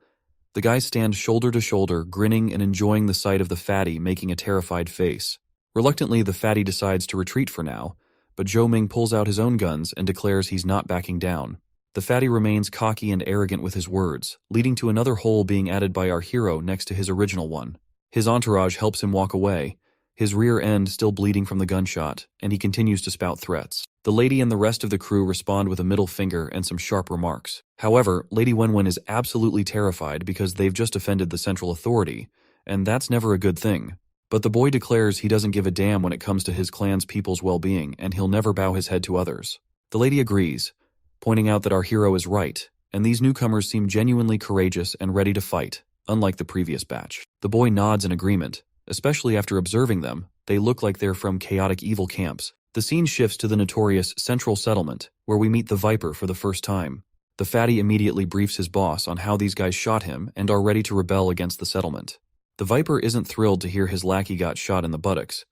the guys stand shoulder to shoulder, grinning and enjoying the sight of the fatty making a terrified face. Reluctantly, the fatty decides to retreat for now, but Zhou Ming pulls out his own guns and declares he's not backing down. The fatty remains cocky and arrogant with his words, leading to another hole being added by our hero next to his original one. His entourage helps him walk away, his rear end still bleeding from the gunshot, and he continues to spout threats. The lady and the rest of the crew respond with a middle finger and some sharp remarks. However, Lady Wenwen is absolutely terrified because they've just offended the central authority, and that's never a good thing. But the boy declares he doesn't give a damn when it comes to his clan's people's well-being, and he'll never bow his head to others. The lady agrees, pointing out that our hero is right, and these newcomers seem genuinely courageous and ready to fight, unlike the previous batch. The boy nods in agreement, especially after observing them. They look like they're from chaotic evil camps. The scene shifts to the notorious Central Settlement, where we meet the Viper for the first time. The fatty immediately briefs his boss on how these guys shot him and are ready to rebel against the settlement. The Viper isn't thrilled to hear his lackey got shot in the buttocks,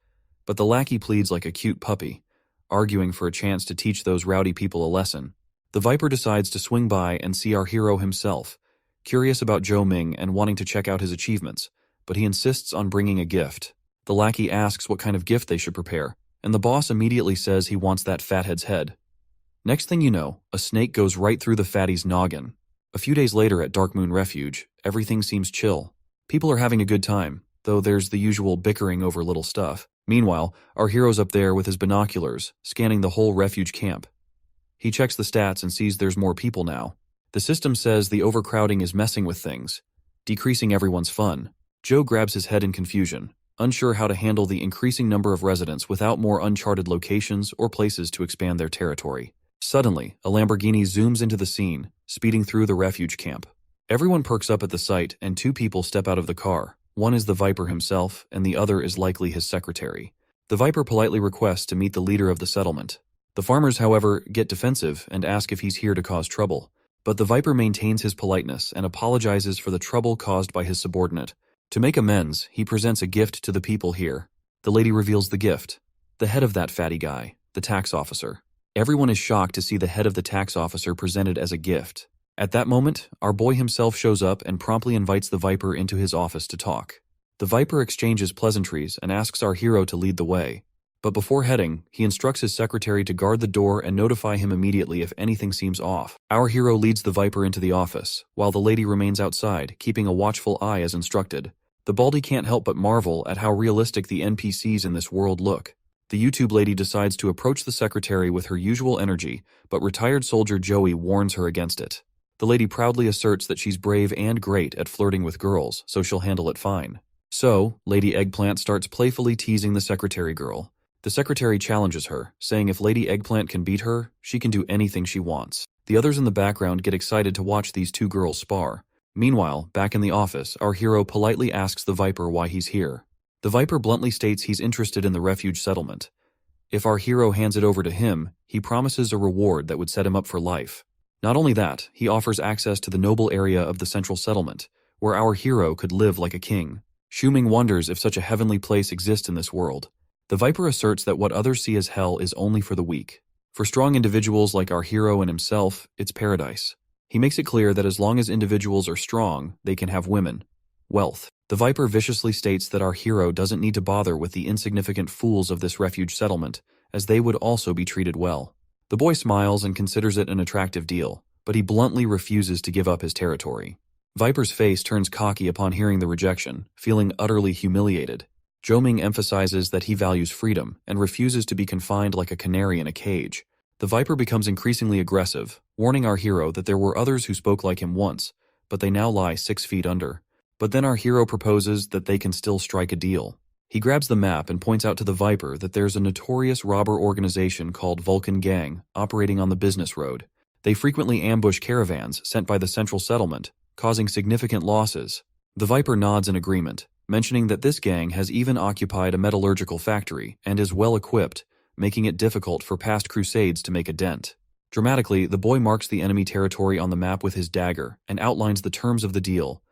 but the lackey pleads like a cute puppy, arguing for a chance to teach those rowdy people a lesson. The Viper decides to swing by and see our hero himself, curious about Zhou Ming and wanting to check out his achievements, but he insists on bringing a gift. The lackey asks what kind of gift they should prepare, and the boss immediately says he wants that fathead's head. Next thing you know, a snake goes right through the fatty's noggin. A few days later at Dark Moon Refuge, everything seems chill. People are having a good time, though there's the usual bickering over little stuff. Meanwhile, our hero's up there with his binoculars, scanning the whole refuge camp. He checks the stats and sees there's more people now. The system says the overcrowding is messing with things, decreasing everyone's fun. Joe grabs his head in confusion, unsure how to handle the increasing number of residents without more uncharted locations or places to expand their territory. Suddenly, a Lamborghini zooms into the scene, speeding through the refuge camp. Everyone perks up at the sight, and two people step out of the car. One is the Viper himself, and the other is likely his secretary. The Viper politely requests to meet the leader of the settlement. The farmers, however, get defensive and ask if he's here to cause trouble. But the Viper maintains his politeness and apologizes for the trouble caused by his subordinate. To make amends, he presents a gift to the people here. The lady reveals the gift: the head of that fatty guy, the tax officer. Everyone is shocked to see the head of the tax officer presented as a gift. At that moment, our boy himself shows up and promptly invites the Viper into his office to talk. The Viper exchanges pleasantries and asks our hero to lead the way. But before heading, he instructs his secretary to guard the door and notify him immediately if anything seems off. Our hero leads the Viper into the office, while the lady remains outside, keeping a watchful eye as instructed. The Baldy can't help but marvel at how realistic the NPCs in this world look. The YouTube lady decides to approach the secretary with her usual energy, but retired soldier Joey warns her against it. The lady proudly asserts that she's brave and great at flirting with girls, so she'll handle it fine. So, Lady Eggplant starts playfully teasing the secretary girl. The secretary challenges her, saying if Lady Eggplant can beat her, she can do anything she wants. The others in the background get excited to watch these two girls spar. Meanwhile, back in the office, our hero politely asks the Viper why he's here. The Viper bluntly states he's interested in the refuge settlement. If our hero hands it over to him, he promises a reward that would set him up for life. Not only that, he offers access to the noble area of the central settlement, where our hero could live like a king. Shuming wonders if such a heavenly place exists in this world. The Viper asserts that what others see as hell is only for the weak. For strong individuals like our hero and himself, it's paradise. He makes it clear that as long as individuals are strong, they can have women, wealth. The Viper viciously states that our hero doesn't need to bother with the insignificant fools of this refuge settlement, as they would also be treated well. The boy smiles and considers it an attractive deal, but he bluntly refuses to give up his territory. Viper's face turns cocky upon hearing the rejection, feeling utterly humiliated. Zhou emphasizes that he values freedom and refuses to be confined like a canary in a cage. The Viper becomes increasingly aggressive, warning our hero that there were others who spoke like him once, but they now lie 6 feet under. But then our hero proposes that they can still strike a deal. He grabs the map and points out to the Viper that there's a notorious robber organization called Vulcan Gang operating on the business road. They frequently ambush caravans sent by the central settlement, causing significant losses. The Viper nods in agreement, mentioning that this gang has even occupied a metallurgical factory and is well equipped, making it difficult for past crusades to make a dent. Dramatically, the boy marks the enemy territory on the map with his dagger and outlines the terms of the deal.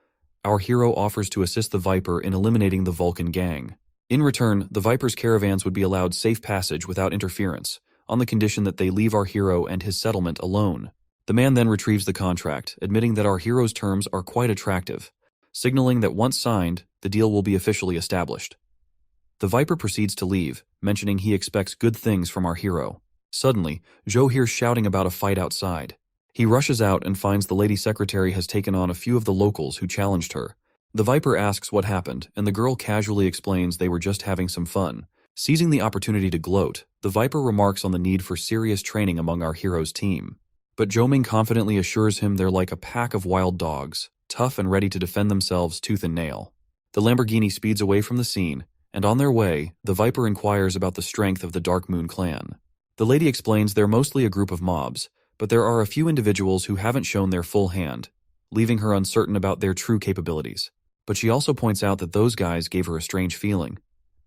Our hero offers to assist the Viper in eliminating the Vulcan Gang. In return, the Viper's caravans would be allowed safe passage without interference, on the condition that they leave our hero and his settlement alone. The man then retrieves the contract, admitting that our hero's terms are quite attractive, signaling that once signed, the deal will be officially established. The Viper proceeds to leave, mentioning he expects good things from our hero. Suddenly, Zhou hears shouting about a fight outside. He rushes out and finds the lady secretary has taken on a few of the locals who challenged her. The Viper asks what happened, and the girl casually explains they were just having some fun. Seizing the opportunity to gloat, the Viper remarks on the need for serious training among our hero's team. But Zhou confidently assures him they're like a pack of wild dogs, tough and ready to defend themselves tooth and nail. The Lamborghini speeds away from the scene, and on their way, the Viper inquires about the strength of the Dark Moon clan. The lady explains they're mostly a group of mobs, but there are a few individuals who haven't shown their full hand, leaving her uncertain about their true capabilities. But she also points out that those guys gave her a strange feeling,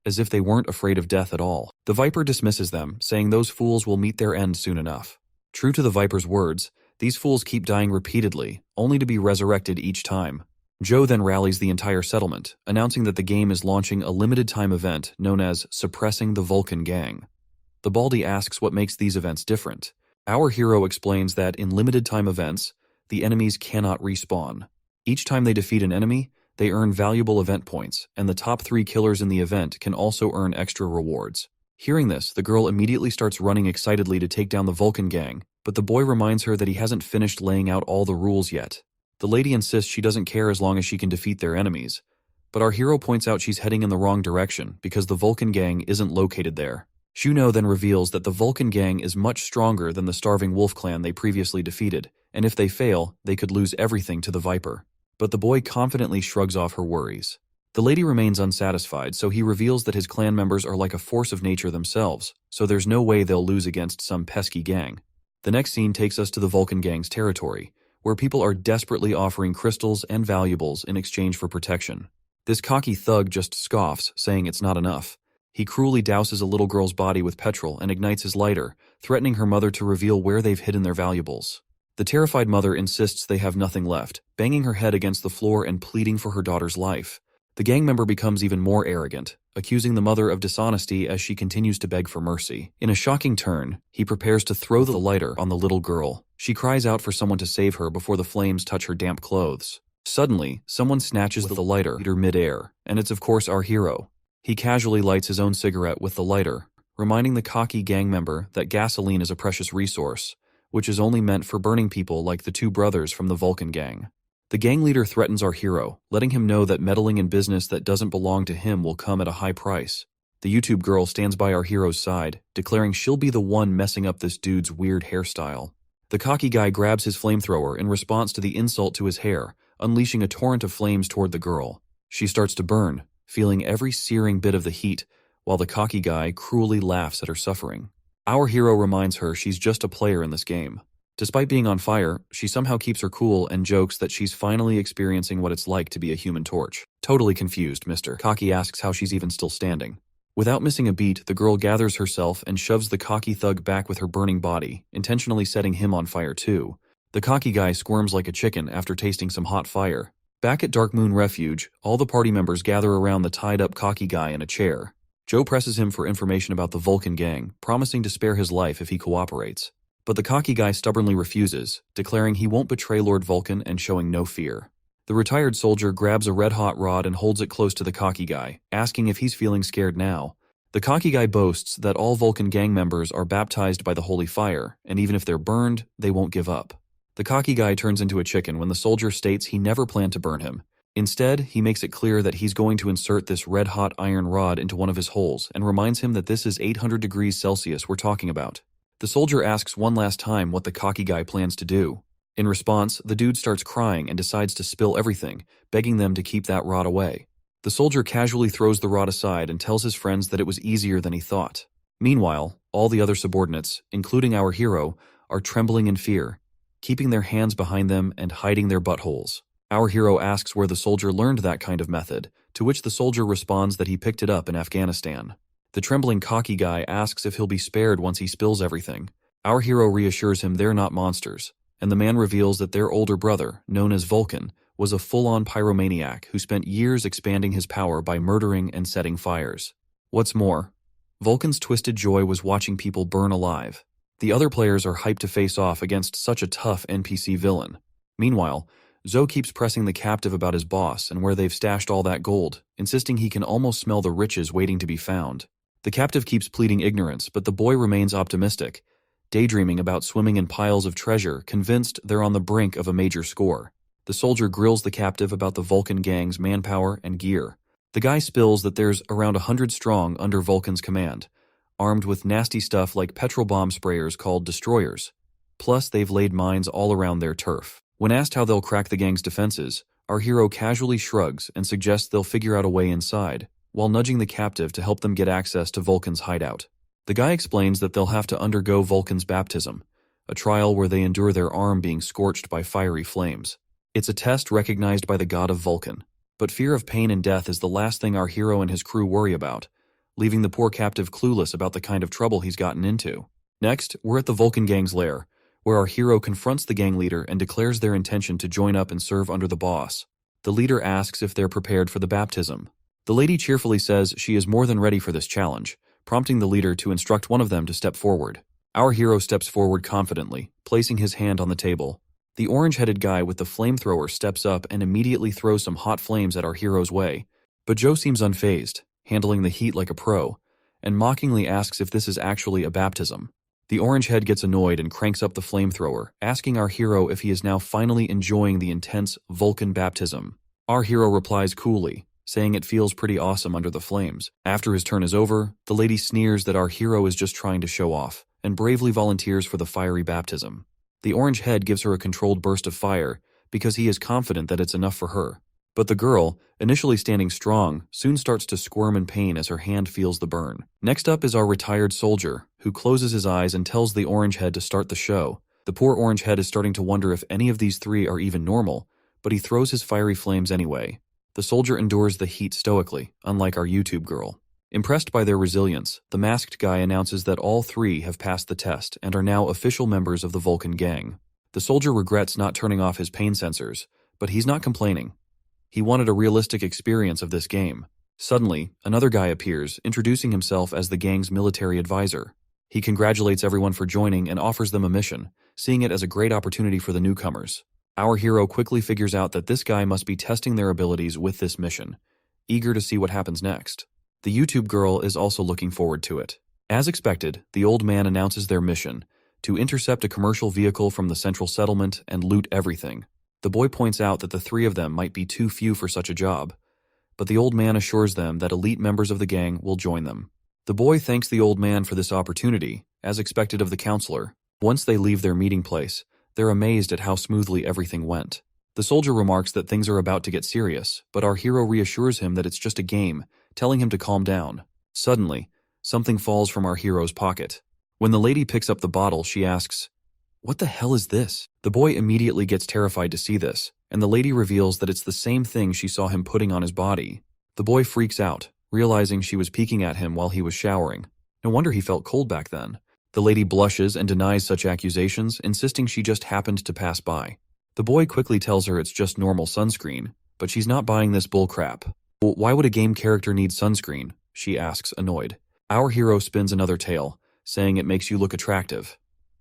as if they weren't afraid of death at all. The Viper dismisses them, saying those fools will meet their end soon enough. True to the Viper's words, these fools keep dying repeatedly, only to be resurrected each time. Zhou then rallies the entire settlement, announcing that the game is launching a limited-time event known as Suppressing the Vulcan Gang. The Baldy asks what makes these events different. Our hero explains that in limited-time events, the enemies cannot respawn. Each time they defeat an enemy, they earn valuable event points, and the top 3 killers in the event can also earn extra rewards. Hearing this, the girl immediately starts running excitedly to take down the Vulcan Gang, but the boy reminds her that he hasn't finished laying out all the rules yet. The lady insists she doesn't care as long as she can defeat their enemies, but our hero points out she's heading in the wrong direction because the Vulcan Gang isn't located there. Shuno then reveals that the Vulcan Gang is much stronger than the starving wolf clan they previously defeated, and if they fail, they could lose everything to the Viper. But the boy confidently shrugs off her worries. The lady remains unsatisfied, so he reveals that his clan members are like a force of nature themselves, so there's no way they'll lose against some pesky gang. The next scene takes us to the Vulcan Gang's territory, where people are desperately offering crystals and valuables in exchange for protection. This cocky thug just scoffs, saying it's not enough. He cruelly douses a little girl's body with petrol and ignites his lighter, threatening her mother to reveal where they've hidden their valuables. The terrified mother insists they have nothing left, banging her head against the floor and pleading for her daughter's life. The gang member becomes even more arrogant, accusing the mother of dishonesty as she continues to beg for mercy. In a shocking turn, he prepares to throw the lighter on the little girl. She cries out for someone to save her before the flames touch her damp clothes. Suddenly, someone snatches the lighter mid-air, and it's of course our hero. He casually lights his own cigarette with the lighter, reminding the cocky gang member that gasoline is a precious resource, which is only meant for burning people like the 2 brothers from the Vulcan Gang. The gang leader threatens our hero, letting him know that meddling in business that doesn't belong to him will come at a high price. The YouTube girl stands by our hero's side, declaring she'll be the one messing up this dude's weird hairstyle. The cocky guy grabs his flamethrower in response to the insult to his hair, unleashing a torrent of flames toward the girl. She starts to burn, feeling every searing bit of the heat, while the cocky guy cruelly laughs at her suffering. Our hero reminds her she's just a player in this game. Despite being on fire, she somehow keeps her cool and jokes that she's finally experiencing what it's like to be a Human Torch. Totally confused, Mr. Cocky asks how she's even still standing. Without missing a beat, the girl gathers herself and shoves the cocky thug back with her burning body, intentionally setting him on fire too. The cocky guy squirms like a chicken after tasting some hot fire. Back at Dark Moon Refuge, all the party members gather around the tied-up cocky guy in a chair. Joe presses him for information about the Vulcan gang, promising to spare his life if he cooperates. But the cocky guy stubbornly refuses, declaring he won't betray Lord Vulcan and showing no fear. The retired soldier grabs a red-hot rod and holds it close to the cocky guy, asking if he's feeling scared now. The cocky guy boasts that all Vulcan gang members are baptized by the holy fire, and even if they're burned, they won't give up. The cocky guy turns into a chicken when the soldier states he never planned to burn him. Instead, he makes it clear that he's going to insert this red-hot iron rod into one of his holes and reminds him that this is 800 degrees Celsius we're talking about. The soldier asks one last time what the cocky guy plans to do. In response, the dude starts crying and decides to spill everything, begging them to keep that rod away. The soldier casually throws the rod aside and tells his friends that it was easier than he thought. Meanwhile, all the other subordinates, including our hero, are trembling in fear, keeping their hands behind them and hiding their buttholes. Our hero asks where the soldier learned that kind of method, to which the soldier responds that he picked it up in Afghanistan. The trembling cocky guy asks if he'll be spared once he spills everything. Our hero reassures him they're not monsters, and the man reveals that their older brother, known as Vulcan, was a full-on pyromaniac who spent years expanding his power by murdering and setting fires. What's more, Vulcan's twisted joy was watching people burn alive. The other players are hyped to face off against such a tough NPC villain. Meanwhile, Zoe keeps pressing the captive about his boss and where they've stashed all that gold, insisting he can almost smell the riches waiting to be found. The captive keeps pleading ignorance, but the boy remains optimistic, daydreaming about swimming in piles of treasure, convinced they're on the brink of a major score. The soldier grills the captive about the Vulcan gang's manpower and gear. The guy spills that there's around 100 strong under Vulcan's command, armed with nasty stuff like petrol bomb sprayers called destroyers. Plus, they've laid mines all around their turf. When asked how they'll crack the gang's defenses, our hero casually shrugs and suggests they'll figure out a way inside, while nudging the captive to help them get access to Vulcan's hideout. The guy explains that they'll have to undergo Vulcan's baptism, a trial where they endure their arm being scorched by fiery flames. It's a test recognized by the god of Vulcan, but fear of pain and death is the last thing our hero and his crew worry about, leaving the poor captive clueless about the kind of trouble he's gotten into. Next, we're at the Vulcan gang's lair, where our hero confronts the gang leader and declares their intention to join up and serve under the boss. The leader asks if they're prepared for the baptism. The lady cheerfully says she is more than ready for this challenge, prompting the leader to instruct one of them to step forward. Our hero steps forward confidently, placing his hand on the table. The orange-headed guy with the flamethrower steps up and immediately throws some hot flames at our hero's way. But Joe seems unfazed, handling the heat like a pro, and mockingly asks if this is actually a baptism. The orange head gets annoyed and cranks up the flamethrower, asking our hero if he is now finally enjoying the intense Vulcan baptism. Our hero replies coolly, saying it feels pretty awesome under the flames. After his turn is over, the lady sneers that our hero is just trying to show off, and bravely volunteers for the fiery baptism. The orange head gives her a controlled burst of fire, because he is confident that it's enough for her. But the girl, initially standing strong, soon starts to squirm in pain as her hand feels the burn. Next up is our retired soldier, who closes his eyes and tells the orange head to start the show. The poor orange head is starting to wonder if any of these three are even normal, but he throws his fiery flames anyway. The soldier endures the heat stoically, unlike our YouTube girl. Impressed by their resilience, the masked guy announces that all three have passed the test and are now official members of the Vulcan gang. The soldier regrets not turning off his pain sensors, but he's not complaining. He wanted a realistic experience of this game. Suddenly, another guy appears, introducing himself as the gang's military advisor. He congratulates everyone for joining and offers them a mission, seeing it as a great opportunity for the newcomers. Our hero quickly figures out that this guy must be testing their abilities with this mission, eager to see what happens next. The YouTube girl is also looking forward to it. As expected, the old man announces their mission, to intercept a commercial vehicle from the central settlement and loot everything. The boy points out that the three of them might be too few for such a job, but the old man assures them that elite members of the gang will join them. The boy thanks the old man for this opportunity, as expected of the counselor. Once they leave their meeting place, they're amazed at how smoothly everything went. The soldier remarks that things are about to get serious, but our hero reassures him that it's just a game, telling him to calm down. Suddenly, something falls from our hero's pocket. When the lady picks up the bottle, she asks, "What the hell is this?" The boy immediately gets terrified to see this, and the lady reveals that it's the same thing she saw him putting on his body. The boy freaks out, realizing she was peeking at him while he was showering. No wonder he felt cold back then. The lady blushes and denies such accusations, insisting she just happened to pass by. The boy quickly tells her it's just normal sunscreen, but she's not buying this bullcrap. "Well, why would a game character need sunscreen?" she asks, annoyed. Our hero spins another tale, saying it makes you look attractive.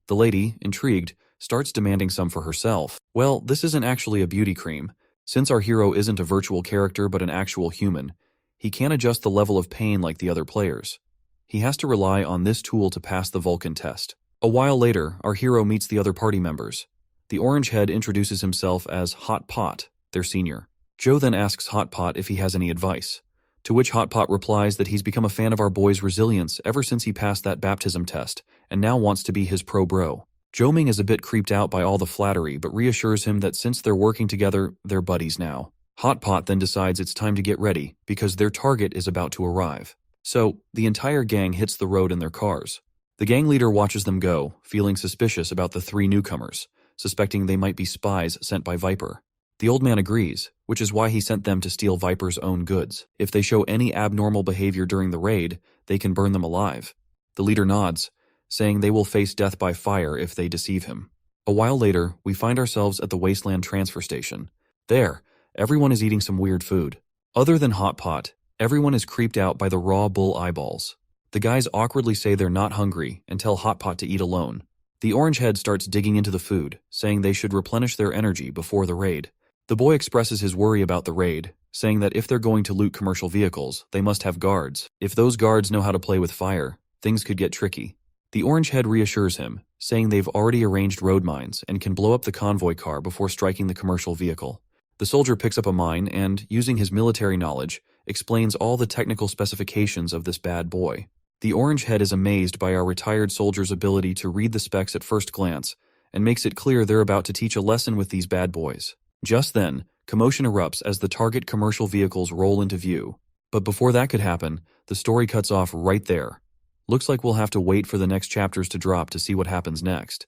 The lady, intrigued, starts demanding some for herself. Well, this isn't actually a beauty cream. Since our hero isn't a virtual character but an actual human, he can't adjust the level of pain like the other players. He has to rely on this tool to pass the Vulcan test. A while later, our hero meets the other party members. The orange head introduces himself as Hot Pot, their senior. Joe then asks Hot Pot if he has any advice, to which Hot Pot replies that he's become a fan of our boy's resilience ever since he passed that baptism test, and now wants to be his pro bro. Joe Ming is a bit creeped out by all the flattery, but reassures him that since they're working together, they're buddies now. Hot Pot then decides it's time to get ready, because their target is about to arrive. So, the entire gang hits the road in their cars. The gang leader watches them go, feeling suspicious about the three newcomers, suspecting they might be spies sent by Viper. The old man agrees, which is why he sent them to steal Viper's own goods. If they show any abnormal behavior during the raid, they can burn them alive. The leader nods, saying they will face death by fire if they deceive him. A while later, we find ourselves at the Wasteland transfer station. There, everyone is eating some weird food. Other than Hot Pot, everyone is creeped out by the raw bull eyeballs. The guys awkwardly say they're not hungry and tell Hot Pot to eat alone. The orange head starts digging into the food, saying they should replenish their energy before the raid. The boy expresses his worry about the raid, saying that if they're going to loot commercial vehicles, they must have guards. If those guards know how to play with fire, things could get tricky. The orange head reassures him, saying they've already arranged road mines and can blow up the convoy car before striking the commercial vehicle. The soldier picks up a mine and, using his military knowledge, explains all the technical specifications of this bad boy. The orange head is amazed by our retired soldier's ability to read the specs at first glance, and makes it clear they're about to teach a lesson with these bad boys. Just then, commotion erupts as the target commercial vehicles roll into view. But before that could happen, the story cuts off right there. Looks like we'll have to wait for the next chapters to drop to see what happens next.